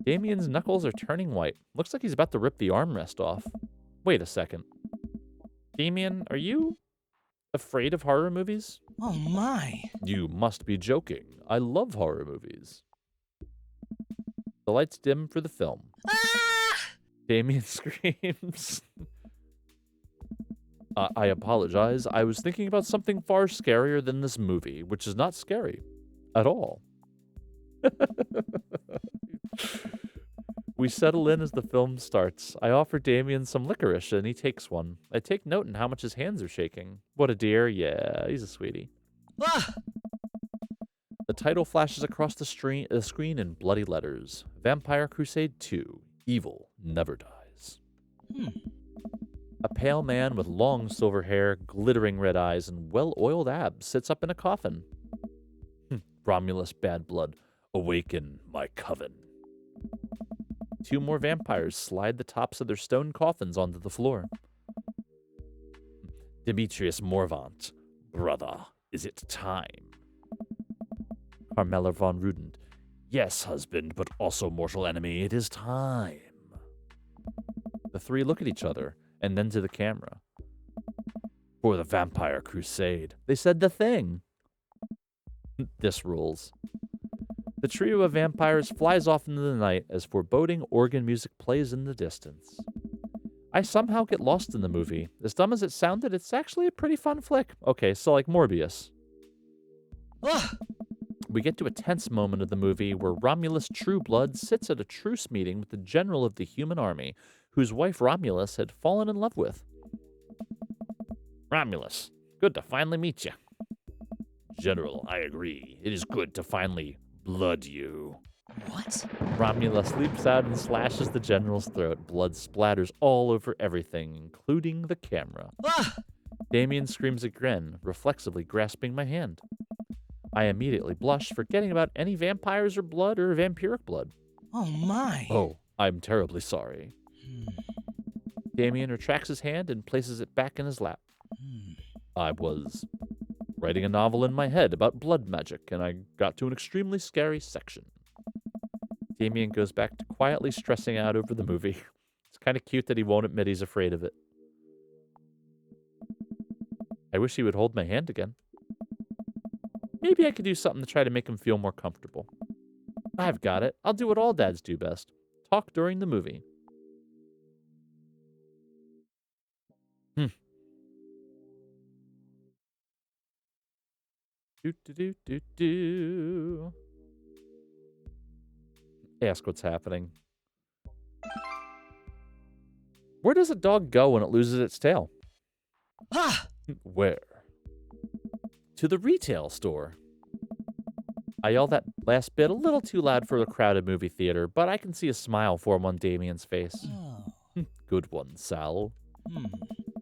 Damien's knuckles are turning white. Looks like he's about to rip the armrest off. Wait a second. Damien, are you afraid of horror movies? Oh my. You must be joking. I love horror movies. The lights dim for the film. Ah! Damien screams. I apologize. I was thinking about something far scarier than this movie, which is not scary at all. We settle in as the film starts. I offer Damien some licorice, and he takes one. I take note in how much his hands are shaking. What a dear. Yeah, he's a sweetie. Ah! The title flashes across the screen in bloody letters. Vampire Crusade 2, Evil Never Dies. A pale man with long silver hair, glittering red eyes, and well-oiled abs sits up in a coffin. Romulus bad blood, awaken my coven. Two more vampires slide the tops of their stone coffins onto the floor. Demetrius Morvant, brother, is it time? Carmela von Rudent, yes, husband, but also mortal enemy, it is time. The three look at each other, and then to the camera. For the Vampire Crusade. They said the thing. This rules. The trio of vampires flies off into the night as foreboding organ music plays in the distance. I somehow get lost in the movie. As dumb as it sounded, it's actually a pretty fun flick. Okay, so like Morbius. Ah! We get to a tense moment of the movie where Romulus Trueblood sits at a truce meeting with the general of the human army, whose wife Romulus had fallen in love with. Romulus, good to finally meet you. General, I agree. It is good to finally blood you. What? Romulus leaps out and slashes the general's throat. Blood splatters all over everything, including the camera. Ah! Damien screams again, reflexively grasping my hand. I immediately blush, forgetting about any vampires or blood or vampiric blood. Oh my. Oh, I'm terribly sorry. Damien retracts his hand and places it back in his lap. I was writing a novel in my head about blood magic, and I got to an extremely scary section. Damien goes back to quietly stressing out over the movie. It's kind of cute that he won't admit he's afraid of it. I wish he would hold my hand again. Maybe I could do something to try to make him feel more comfortable. I've got it. I'll do what all dads do best. Talk during the movie. Do. Ask what's happening. Where does a dog go when it loses its tail? Ah! Where? To the retail store. I yell that last bit a little too loud for a crowded movie theater, but I can see a smile form on Damien's face. Oh. Good one, Sal.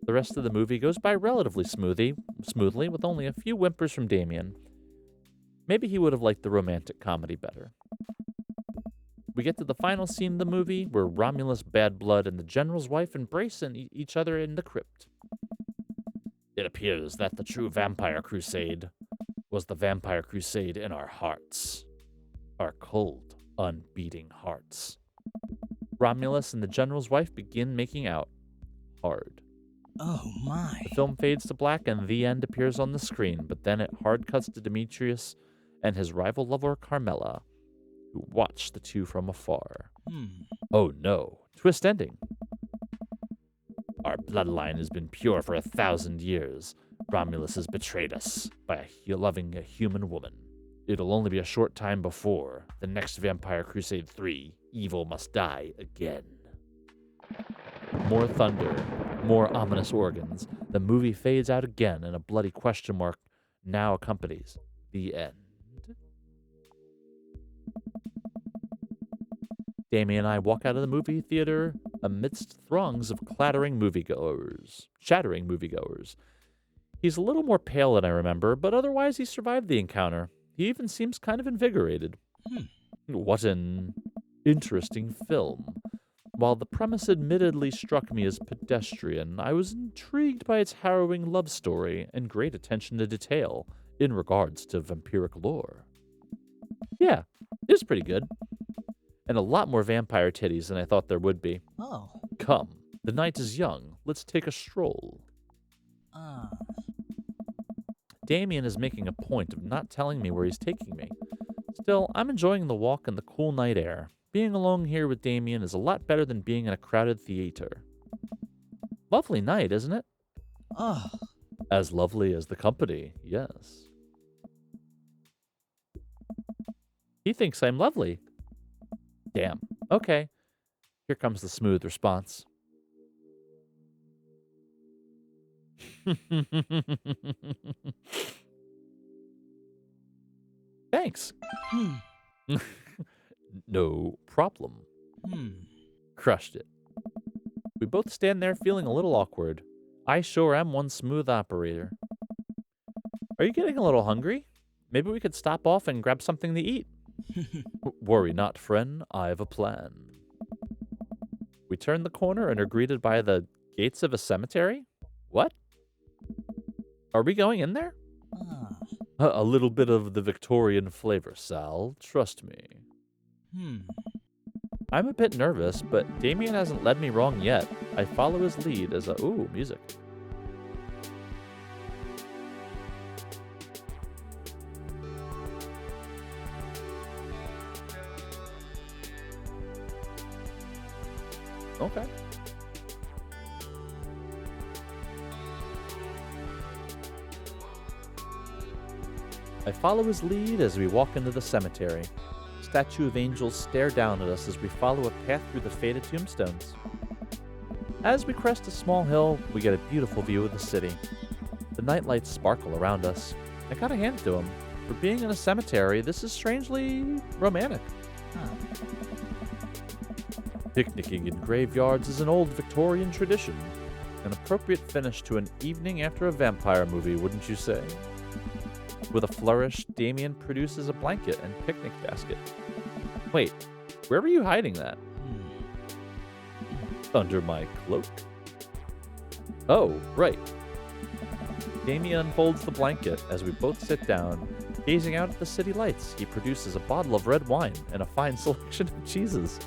The The rest of the movie goes by relatively smoothly, with only a few whimpers from Damien. Maybe he would have liked the romantic comedy better. We get to the final scene of the movie, where Romulus Bad Blood and the General's wife embrace each other in the crypt. It appears that the true vampire crusade was the vampire crusade in our hearts. Our cold, unbeating hearts. Romulus and the General's wife begin making out. Hard. Oh my. The film fades to black and the end appears on the screen, but then it hard cuts to Demetrius and his rival lover Carmela, who watch the two from afar. Oh no, twist ending. Our bloodline has been pure for 1,000 years. Romulus has betrayed us by loving a human woman. It'll only be a short time before the next Vampire Crusade 3, evil must die again. More thunder, more ominous organs. The movie fades out again and a bloody question mark now accompanies the end. Damien and I walk out of the movie theater amidst throngs of shattering moviegoers. He's a little more pale than I remember, but otherwise he survived the encounter. He even seems kind of invigorated. What an interesting film. While the premise admittedly struck me as pedestrian, I was intrigued by its harrowing love story and great attention to detail in regards to vampiric lore. Yeah, it was pretty good. And a lot more vampire titties than I thought there would be. Oh. Come, the night is young. Let's take a stroll. Damien is making a point of not telling me where he's taking me. Still, I'm enjoying the walk and the cool night air. Being alone here with Damien is a lot better than being in a crowded theater. Lovely night, isn't it? Oh. As lovely as the company, yes. He thinks I'm lovely. Damn. Okay. Here comes the smooth response. Thanks. No problem. Crushed it. We both stand there feeling a little awkward. I sure am one smooth operator. Are you getting a little hungry? Maybe we could stop off and grab something to eat. Worry not, friend. I have a plan. We turn the corner and are greeted by the gates of a cemetery? What? Are we going in there? A little bit of the Victorian flavor, Sal. Trust me. I'm a bit nervous, but Damien hasn't led me wrong yet. I follow his lead as a... Ooh, music. Okay. I follow his lead as we walk into the cemetery. Statue of angels stare down at us as we follow a path through the faded tombstones. As we crest a small hill, we get a beautiful view of the city. The nightlights sparkle around us. I gotta hand it to him. For being in a cemetery, this is strangely romantic. Picnicking in graveyards is an old Victorian tradition. An appropriate finish to an evening after a vampire movie, wouldn't you say? With a flourish, Damien produces a blanket and picnic basket. Wait, where were you hiding that? Under my cloak? Oh, right. Damien unfolds the blanket as we both sit down. Gazing out at the city lights, he produces a bottle of red wine and a fine selection of cheeses.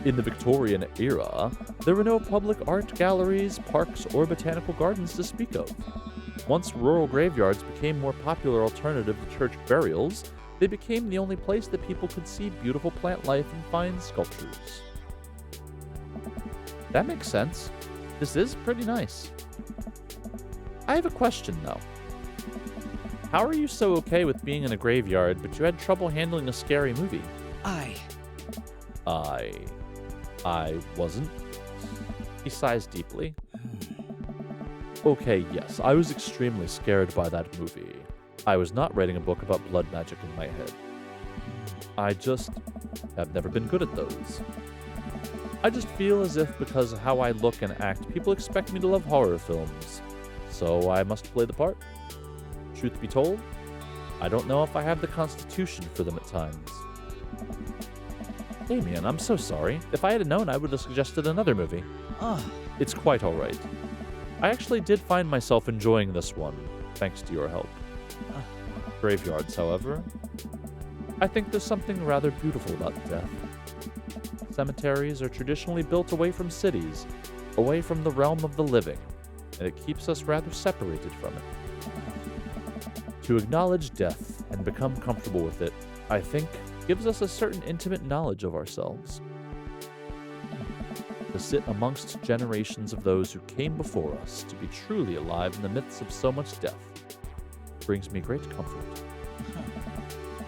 In the Victorian era, there were no public art galleries, parks, or botanical gardens to speak of. Once rural graveyards became more popular alternative to church burials, they became the only place that people could see beautiful plant life and fine sculptures. That makes sense. This is pretty nice. I have a question, though. How are you so okay with being in a graveyard, but you had trouble handling a scary movie? I wasn't. He sighs deeply. Okay, yes, I was extremely scared by that movie. I was not writing a book about blood magic in my head. I just have never been good at those. I just feel as if because of how I look and act, people expect me to love horror films. So I must play the part. Truth be told, I don't know if I have the constitution for them at times. Damien, I'm so sorry. If I had known, I would have suggested another movie. Ah, It's quite alright. I actually did find myself enjoying this one, thanks to your help. Graveyards, however, I think there's something rather beautiful about death. Cemeteries are traditionally built away from cities, away from the realm of the living, and it keeps us rather separated from it. To acknowledge death and become comfortable with it, I think, gives us a certain intimate knowledge of ourselves. To sit amongst generations of those who came before us, to be truly alive in the midst of so much death, brings me great comfort.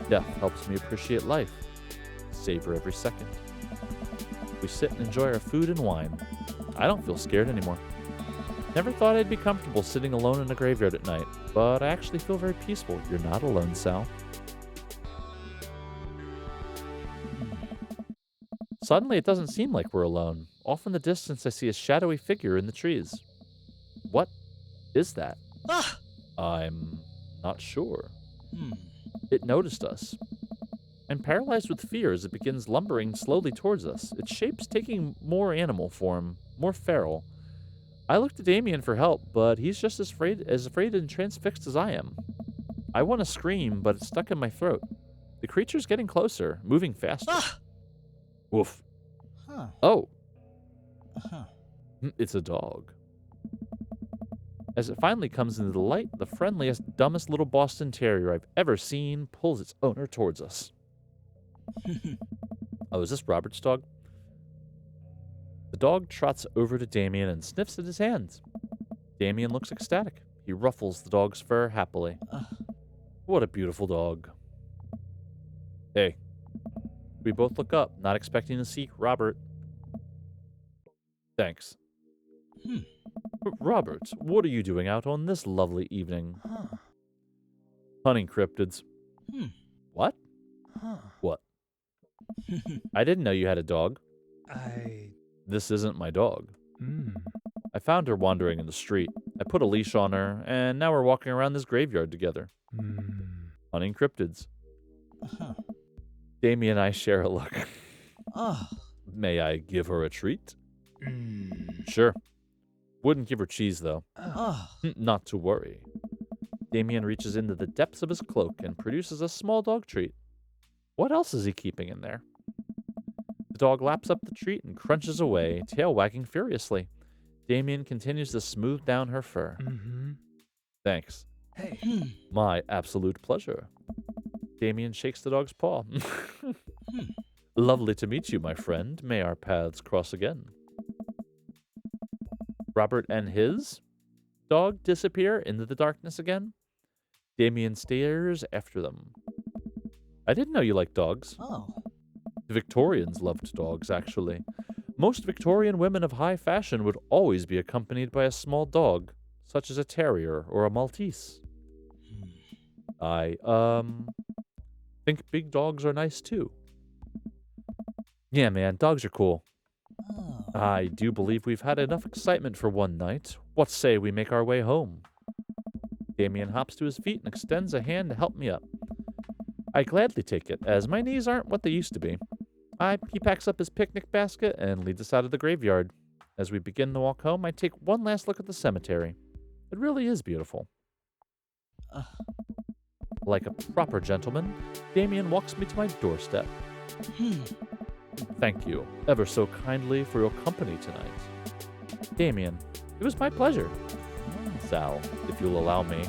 Death helps me appreciate life, savor every second. We sit and enjoy our food and wine. I don't feel scared anymore. Never thought I'd be comfortable sitting alone in a graveyard at night, but I actually feel very peaceful. You're not alone, Sal. Suddenly, it doesn't seem like we're alone. Off in the distance, I see a shadowy figure in the trees. What is that? ah, I'm not sure. hmm. It noticed us. I'm paralyzed with fear as it begins lumbering slowly towards us, its shape's taking more animal form, more feral. I look to Damien for help, but he's just as afraid and transfixed as I am. I want to scream, but it's stuck in my throat. The creature's getting closer, moving faster. Ah, Woof. huh, Oh, huh. it's a dog. As it finally comes into the light, the friendliest, dumbest little Boston Terrier I've ever seen pulls its owner towards us. Oh, is this Robert's dog? The dog trots over to Damien and sniffs at his hands. Damien looks ecstatic. He ruffles the dog's fur happily. What a beautiful dog. Hey. We both look up, not expecting to see Robert. Thanks. Hmm. Robert, what are you doing out on this lovely evening? Huh. Hunting cryptids. Hmm. What? Huh. What? I didn't know you had a dog. I. This isn't my dog. Mm. I found her wandering in the street. I put a leash on her, and now we're walking around this graveyard together. Mm. Hunting cryptids. Huh. Damien and I share a look. Ah. May I give her a treat? Mm. Sure. Wouldn't give her cheese, though. Ah. Not to worry. Damien reaches into the depths of his cloak and produces a small dog treat. What else is he keeping in there? The dog laps up the treat and crunches away, tail wagging furiously. Damien continues to smooth down her fur. Mm-hmm. Thanks. Hey. Hmm. My absolute pleasure. Damien shakes the dog's paw. Hmm. Lovely to meet you, my friend. May our paths cross again. Robert and his dog disappear into the darkness again. Damien stares after them. I didn't know you liked dogs. Oh. The Victorians loved dogs, actually. Most Victorian women of high fashion would always be accompanied by a small dog, such as a terrier or a Maltese. Hmm. I, think big dogs are nice too. Yeah, man, dogs are cool. Oh. I do believe we've had enough excitement for one night. What say we make our way home? Damien hops to his feet and extends a hand to help me up. I gladly take it, as my knees aren't what they used to be. He packs up his picnic basket and leads us out of the graveyard. As we begin the walk home, I take one last look at the cemetery. It really is beautiful. Uh. Like a proper gentleman, Damien walks me to my doorstep. Hmm. Thank you ever so kindly for your company tonight. Damien, it was my pleasure. Sal, if you'll allow me.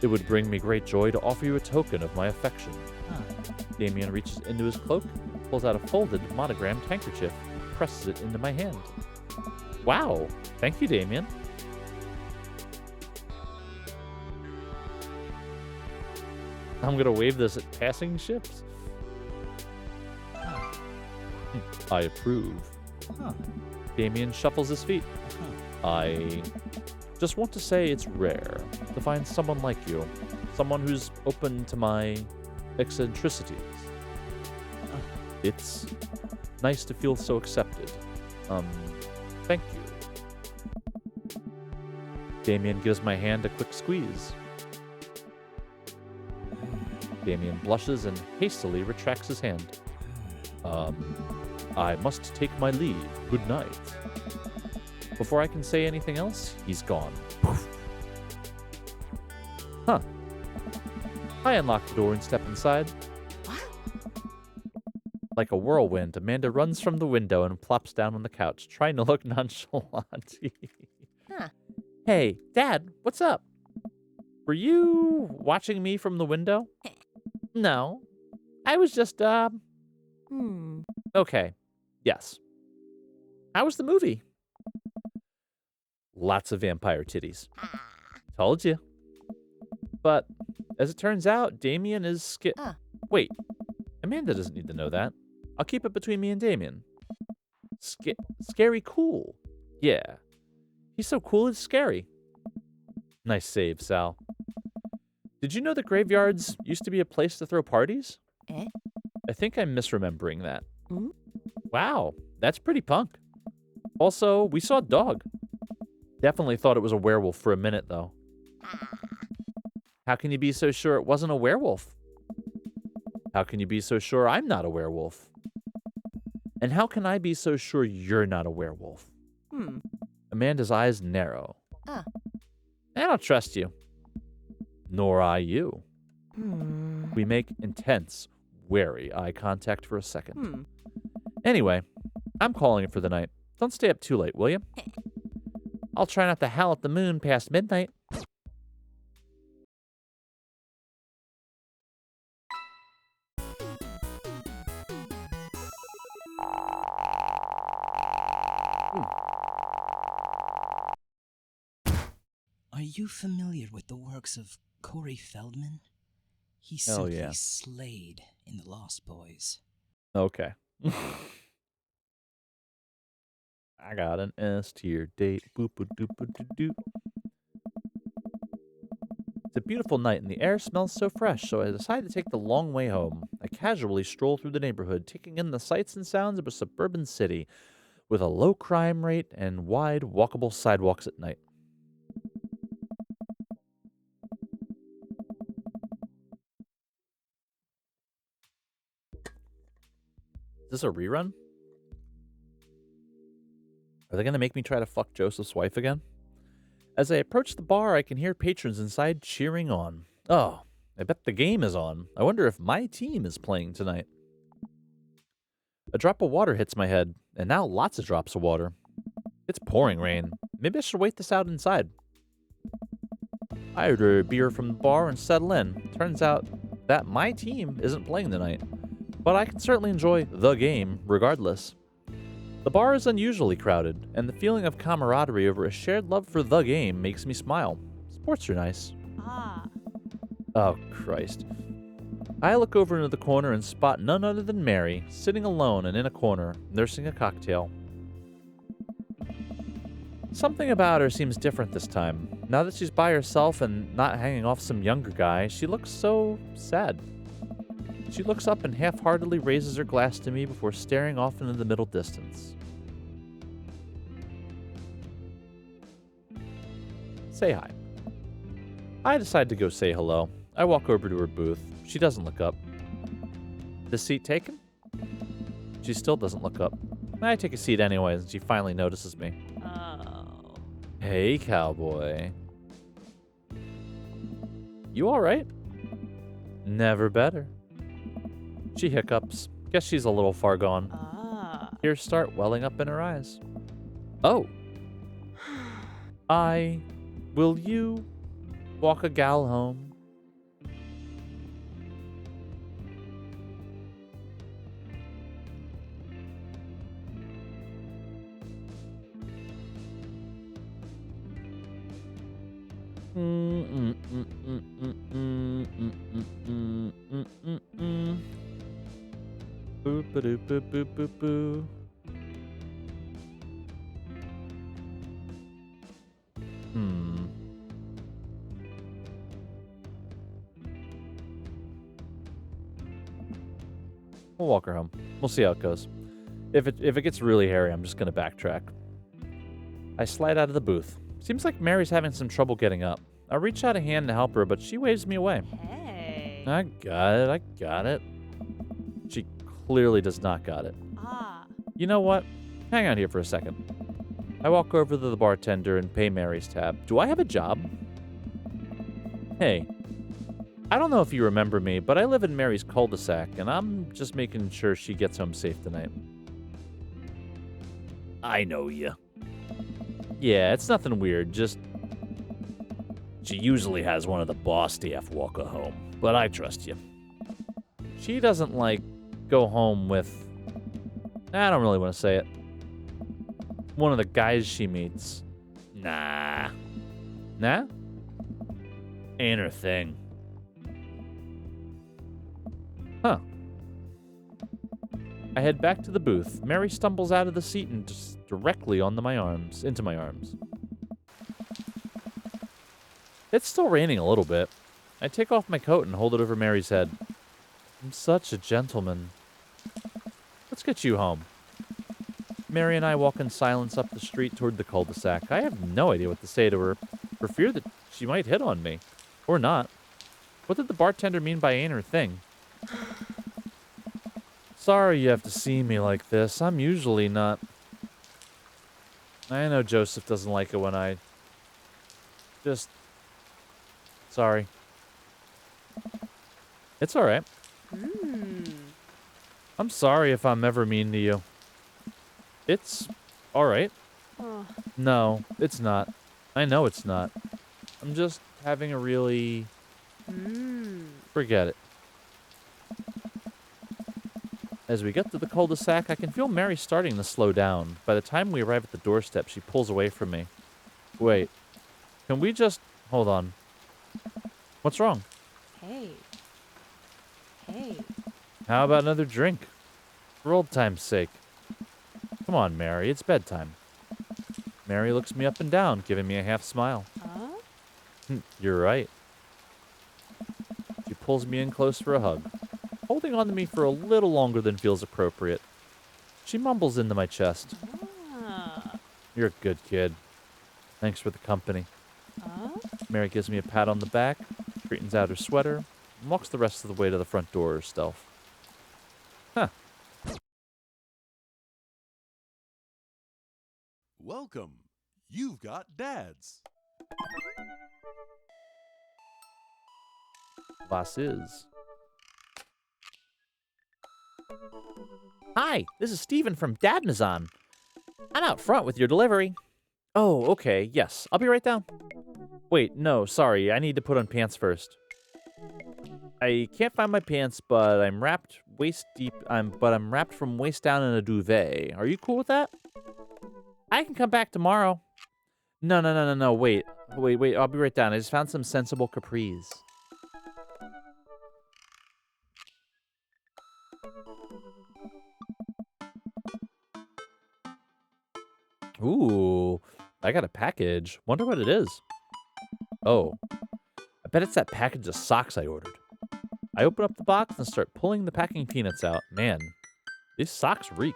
It would bring me great joy to offer you a token of my affection. Huh. Damien reaches into his cloak, pulls out a folded, monogrammed handkerchief, presses it into my hand. Wow! Thank you, Damien. I'm gonna wave this at passing ships. Huh. I approve. Huh. Damien shuffles his feet. Huh. I just want to say it's rare to find someone like you, someone who's open to my eccentricities. It's nice to feel so accepted. Thank you. Damien gives my hand a quick squeeze. Damien blushes and hastily retracts his hand. I must take my leave. Good night. Before I can say anything else, he's gone. Poof. Huh. I unlock the door and step inside. Like a whirlwind, Amanda runs from the window and plops down on the couch, trying to look nonchalant. Huh. Hey, Dad, what's up? Were you watching me from the window? No. I was just, Okay. Yes. How was the movie? Lots of vampire titties. Told you. But, as it turns out, Damien is Wait. Amanda doesn't need to know that. I'll keep it between me and Damien. Scary cool. Yeah. He's so cool it's scary. Nice save, Sal. Did you know that graveyards used to be a place to throw parties? Eh? I think I'm misremembering that. Hmm? Wow, that's pretty punk. Also, we saw a dog. Definitely thought it was a werewolf for a minute, though. How can you be so sure it wasn't a werewolf? How can you be so sure I'm not a werewolf? And how can I be so sure you're not a werewolf? Amanda's eyes narrow. I don't trust you. Nor I you. We make intense, wary eye contact for a second. Anyway, I'm calling it for the night. Don't stay up too late, will you? I'll try not to howl at the moon past midnight. Are you familiar with the works of Corey Feldman? He Hell simply yeah. slayed in The Lost Boys. Okay. I got an S tier date. Boop boop doop boop doop doop. It's a beautiful night and the air smells so fresh, so I decide to take the long way home. I casually stroll through the neighborhood, taking in the sights and sounds of a suburban city with a low crime rate and wide, walkable sidewalks at night. Is this a rerun? Are they going to make me try to fuck Joseph's wife again? As I approach the bar, I can hear patrons inside cheering on. Oh, I bet the game is on. I wonder if my team is playing tonight. A drop of water hits my head, and now lots of drops of water. It's pouring rain. Maybe I should wait this out inside. I order a beer from the bar and settle in. Turns out that my team isn't playing tonight, but I can certainly enjoy the game regardless. The bar is unusually crowded, and the feeling of camaraderie over a shared love for the game makes me smile. Sports are nice. Oh, Christ. I look over into the corner and spot none other than Mary, sitting alone and in a corner, nursing a cocktail. Something about her seems different this time. Now that she's by herself and not hanging off some younger guy, she looks so sad. She looks up and half-heartedly raises her glass to me before staring off into the middle distance. Say hi. I decide to go say hello. I walk over to her booth. She doesn't look up. The seat taken? She still doesn't look up. I take a seat anyways, and she finally notices me. Oh. Hey, cowboy. You alright? Never better. She hiccups. Guess she's a little far gone. Tears start welling up in her eyes. Oh. Will you walk a gal home? Boop ba doop boop boop boop boo. We'll walk her home. We'll see how it goes. If it gets really hairy, I'm just going to backtrack. I slide out of the booth. Seems like Mary's having some trouble getting up. I reach out a hand to help her, but she waves me away. Hey. I got it. She clearly does not got it. Ah. You know what? Hang out here for a second. I walk over to the bartender and pay Mary's tab. Do I have a job? Hey, I don't know if you remember me, but I live in Mary's cul-de-sac, and I'm just making sure she gets home safe tonight. I know you. Yeah, it's nothing weird, just... She usually has one of the boss staff walk her home, but I trust you. She doesn't, go home with... I don't really want to say it. One of the guys she meets. Nah? Ain't her thing. Huh. I head back to the booth. Mary stumbles out of the seat and just directly into my arms. It's still raining a little bit. I take off my coat and hold it over Mary's head. I'm such a gentleman. Let's get you home. Mary and I walk in silence up the street toward the cul-de-sac. I have no idea what to say to her, for fear that she might hit on me. Or not. What did the bartender mean by ain't her thing? Sorry you have to see me like this. I'm usually not... I know Joseph doesn't like it when I... Just... Sorry. It's alright. I'm sorry if I'm ever mean to you. It's alright. Oh. No, it's not. I know it's not. I'm just having a really... Forget it. As we get to the cul-de-sac, I can feel Mary starting to slow down. By the time we arrive at the doorstep, she pulls away from me. Wait. Can we just... Hold on. What's wrong? Hey. How about another drink? For old time's sake. Come on, Mary. It's bedtime. Mary looks me up and down, giving me a half smile. You're right. She pulls me in close for a hug, holding on to me for a little longer than feels appropriate. She mumbles into my chest. You're a good kid. Thanks for the company. Mary gives me a pat on the back, straightens out her sweater, and walks the rest of the way to the front door herself. Huh. Welcome. You've got dads. Was is. Hi, this is Steven from Dadnazon. I'm out front with your delivery. Oh, okay, yes. I'll be right down. Wait, no, sorry. I need to put on pants first. I can't find my pants, but I'm wrapped waist deep. I'm wrapped from waist down in a duvet. Are you cool with that? I can come back tomorrow. No. Wait. I'll be right down. I just found some sensible capris. Ooh, I got a package. Wonder what it is. Oh, I bet it's that package of socks I ordered. I open up the box and start pulling the packing peanuts out. Man, these socks reek.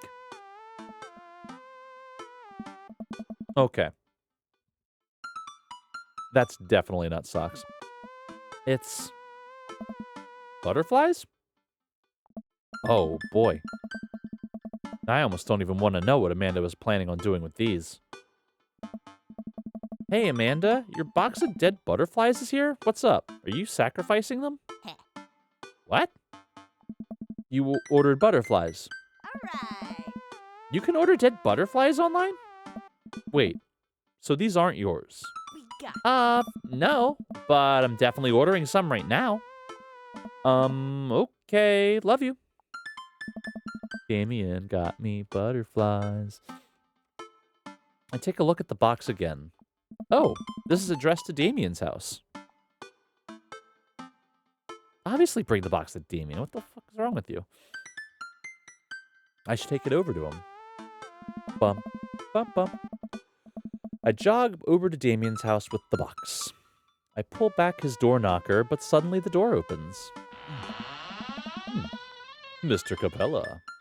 Okay. That's definitely not socks. It's... butterflies? Oh, boy. I almost don't even want to know what Amanda was planning on doing with these. Hey, Amanda, your box of dead butterflies is here? What's up? Are you sacrificing them? What? You ordered butterflies. Alright. You can order dead butterflies online? Wait, so these aren't yours? We got No, but I'm definitely ordering some right now. Okay, love you. Damien got me butterflies. I take a look at the box again. Oh, this is addressed to Damien's house. Obviously bring the box to Damien. What the fuck is wrong with you? I should take it over to him. Bum, bum, bum. I jog over to Damien's house with the box. I pull back his door knocker, but suddenly the door opens. Mr. Capella,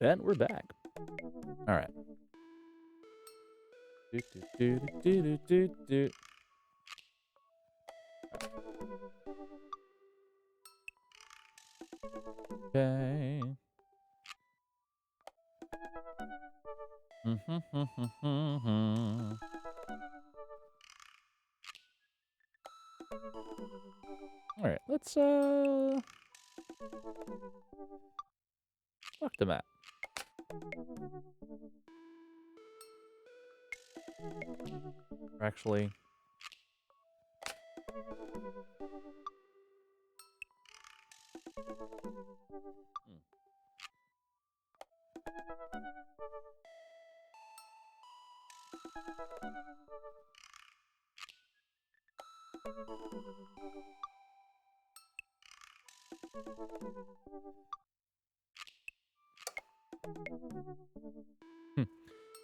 And we're back. All right. Do, do, do, do, do, do, do. Okay. All right, let's talk to Matt. Or actually,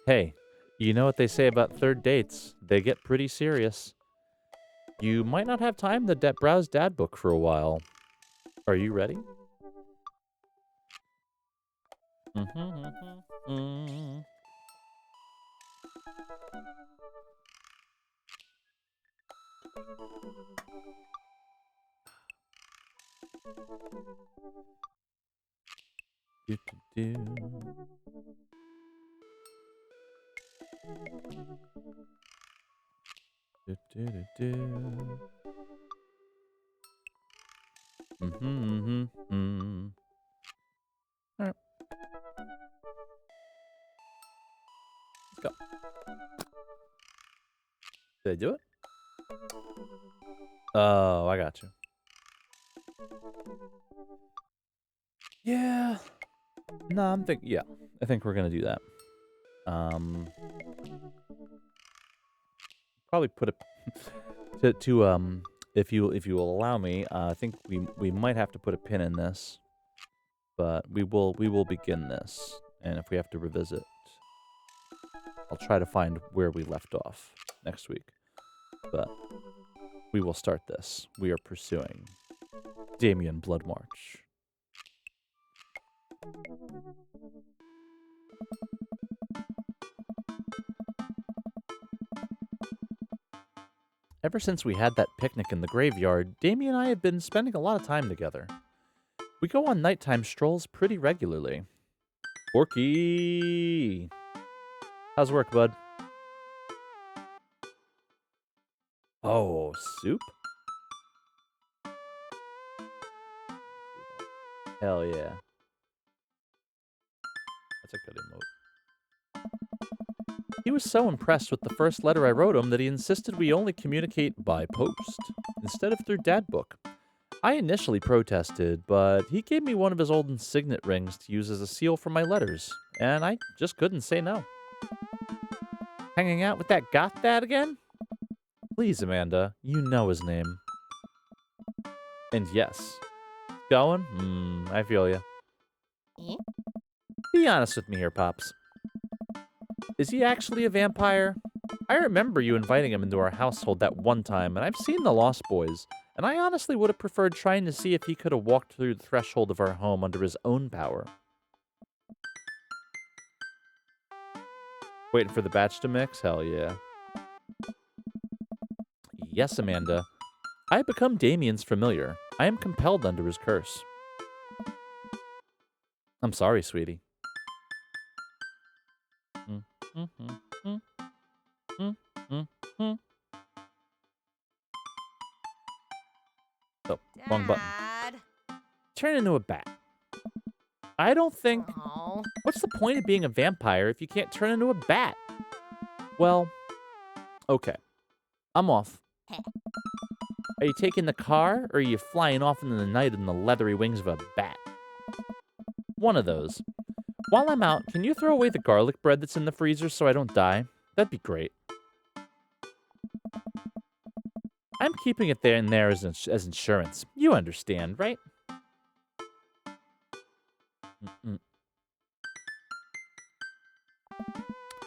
hey, you know what they say about third dates? They get pretty serious. You might not have time to browse dad book for a while. Are you ready? Do, do, do. Do, do, do, do. All right. Let's go. Did I do it? Oh, I got you. Yeah. No, yeah. I think we're gonna do that. Probably put a if you will allow me, I think we might have to put a pin in this, but we will begin this, and if we have to revisit, I'll try to find where we left off next week. But we will start this. We are pursuing Damien Blood March. Ever since we had that picnic in the graveyard, Damien and I have been spending a lot of time together. We go on nighttime strolls pretty regularly. Porky! How's work, bud? Oh, soup? Hell yeah. That's a good emote. He was so impressed with the first letter I wrote him that he insisted we only communicate by post, instead of through dad book. I initially protested, but he gave me one of his old signet rings to use as a seal for my letters, and I just couldn't say no. Hanging out with that goth dad again? Please, Amanda, you know his name. And yes. Going? I feel ya. Be honest with me here, Pops. Is he actually a vampire? I remember you inviting him into our household that one time, and I've seen The Lost Boys, and I honestly would have preferred trying to see if he could have walked through the threshold of our home under his own power. Waiting for the batch to mix? Hell yeah. Yes, Amanda. I have become Damien's familiar. I am compelled under his curse. I'm sorry, sweetie. Oh, wrong button. Dad. Turn into a bat. I don't think... Oh. What's the point of being a vampire if you can't turn into a bat? Well, okay. I'm off. Are you taking the car, or are you flying off into the night in the leathery wings of a bat? One of those. While I'm out, can you throw away the garlic bread that's in the freezer so I don't die? That'd be great. I'm keeping it there and there as insurance. You understand, right?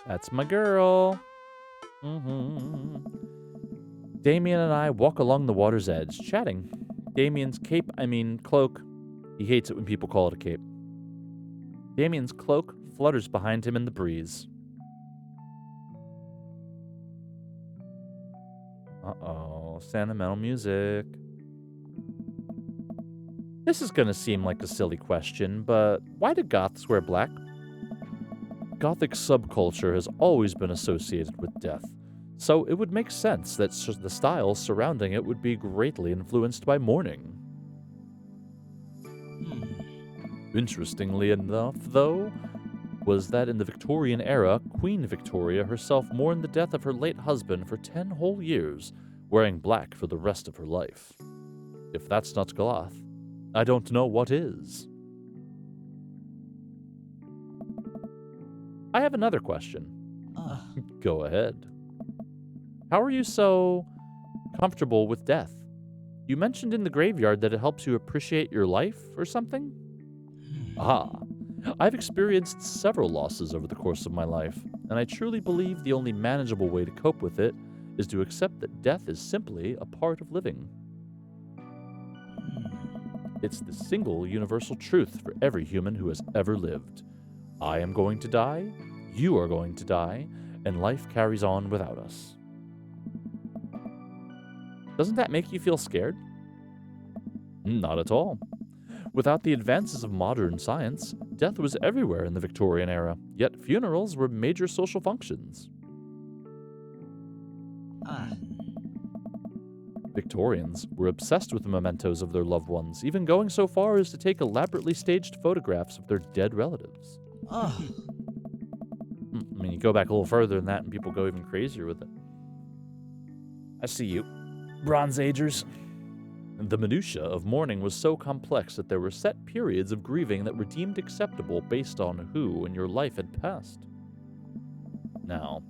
That's my girl. Damien and I walk along the water's edge, chatting. Damien's cloak. He hates it when people call it a cape. Damien's cloak flutters behind him in the breeze. Uh-oh, sentimental music. This is gonna seem like a silly question, but why do goths wear black? Gothic subculture has always been associated with death, so it would make sense that the style surrounding it would be greatly influenced by mourning. Interestingly enough, though, was that in the Victorian era, Queen Victoria herself mourned the death of her late husband for 10 whole years, wearing black for the rest of her life. If that's not goth, I don't know what is. I have another question. Go ahead. How are you so comfortable with death? You mentioned in the graveyard that it helps you appreciate your life or something? I've experienced several losses over the course of my life, and I truly believe the only manageable way to cope with it is to accept that death is simply a part of living. It's the single universal truth for every human who has ever lived. I am going to die, you are going to die, and life carries on without us. Doesn't that make you feel scared? Not at all. Without the advances of modern science, death was everywhere in the Victorian era, yet funerals were major social functions. Victorians were obsessed with the mementos of their loved ones, even going so far as to take elaborately staged photographs of their dead relatives. I mean, you go back a little further than that and people go even crazier with it. I see you, Bronze Agers. The minutiae of mourning was so complex that there were set periods of grieving that were deemed acceptable based on who in your life had passed. Now,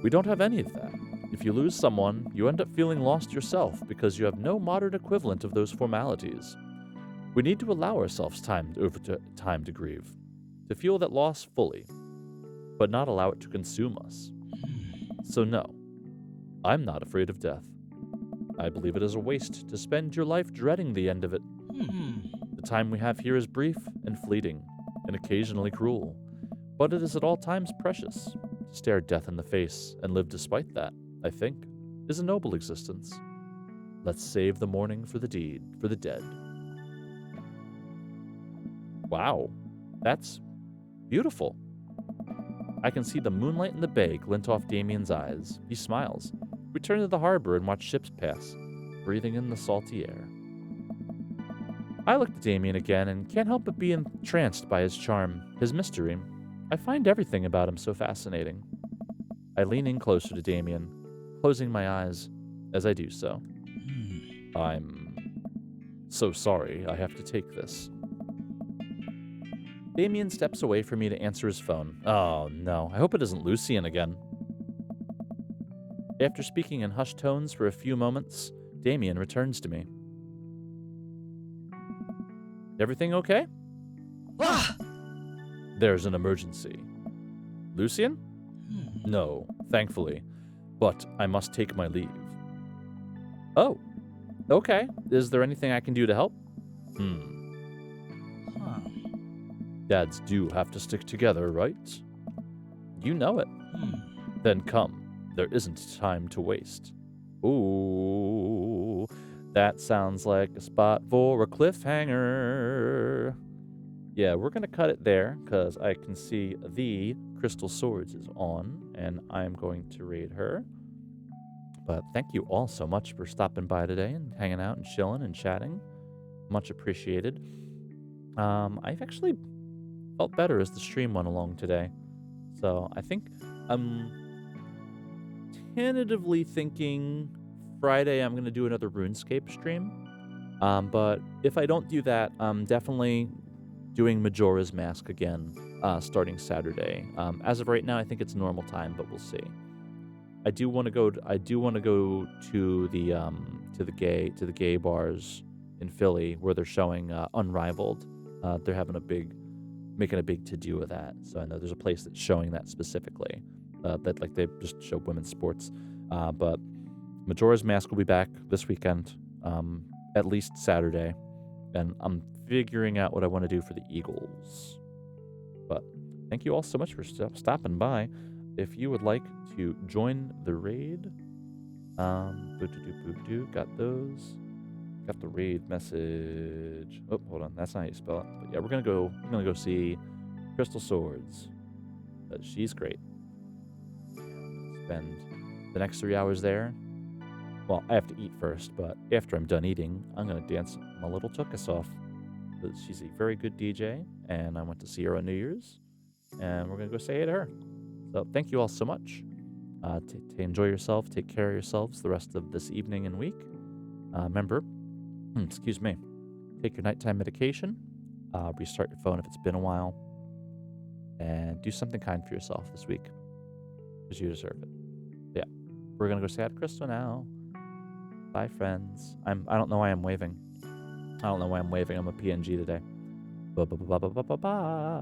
we don't have any of that. If you lose someone, you end up feeling lost yourself because you have no modern equivalent of those formalities. We need to allow ourselves time to grieve, to feel that loss fully, but not allow it to consume us. So no, I'm not afraid of death. I believe it is a waste to spend your life dreading the end of it. The time we have here is brief and fleeting, and occasionally cruel, but it is at all times precious. To stare death in the face and live despite that, I think, is a noble existence. Let's save the mourning for the dead. Wow, that's beautiful. I can see the moonlight in the bay glint off Damien's eyes. He smiles. We turn to the harbor and watch ships pass, breathing in the salty air. I look at Damien again and can't help but be entranced by his charm, his mystery. I find everything about him so fascinating. I lean in closer to Damien, closing my eyes as I do so. I'm so sorry I have to take this. Damien steps away from me to answer his phone. Oh no, I hope it isn't Lucian again. After speaking in hushed tones for a few moments, Damien returns to me. Everything okay? There's an emergency. Lucian? No, thankfully. But I must take my leave. Oh, okay. Is there anything I can do to help? Dads do have to stick together, right? You know it. Then come. There isn't time to waste. Ooh, that sounds like a spot for a cliffhanger. Yeah, we're going to cut it there because I can see the Crystal Swords is on, and I'm going to raid her. But thank you all so much for stopping by today and hanging out and chilling and chatting. Much appreciated. I've actually felt better as the stream went along today. So I think I'm tentatively thinking Friday I'm going to do another RuneScape stream. But if I don't do that, I'm definitely doing Majora's Mask again, starting Saturday. As of right now, I think it's normal time, but we'll see. I do want to go to the gay bars in Philly where they're showing Unrivaled. They're having making a big to-do of that. So I know there's a place that's showing that specifically. that like they just show women's sports. But Majora's Mask will be back this weekend, at least Saturday, and I'm figuring out what I want to do for the Eagles. But thank you all so much for stopping by. If you would like to join the raid, got those. Got the raid message. Oh, hold on, that's not how you spell it. But yeah, we're gonna go see Crystal Swords. She's great. Spend the next 3 hours there. Well, I have to eat first, but after I'm done eating, I'm gonna dance my little tuchus off. She's a very good DJ, and I went to see her on New Year's, and we're gonna go say hey to her. So thank you all so much. Enjoy yourself, take care of yourselves the rest of this evening and week. Remember, excuse me, take your nighttime medication, restart your phone if it's been a while, and do something kind for yourself this week, because you deserve it. Yeah, we're gonna go say hi to Crystal now. Bye, friends. I don't know why I'm waving. I'm a PNG today. Bye.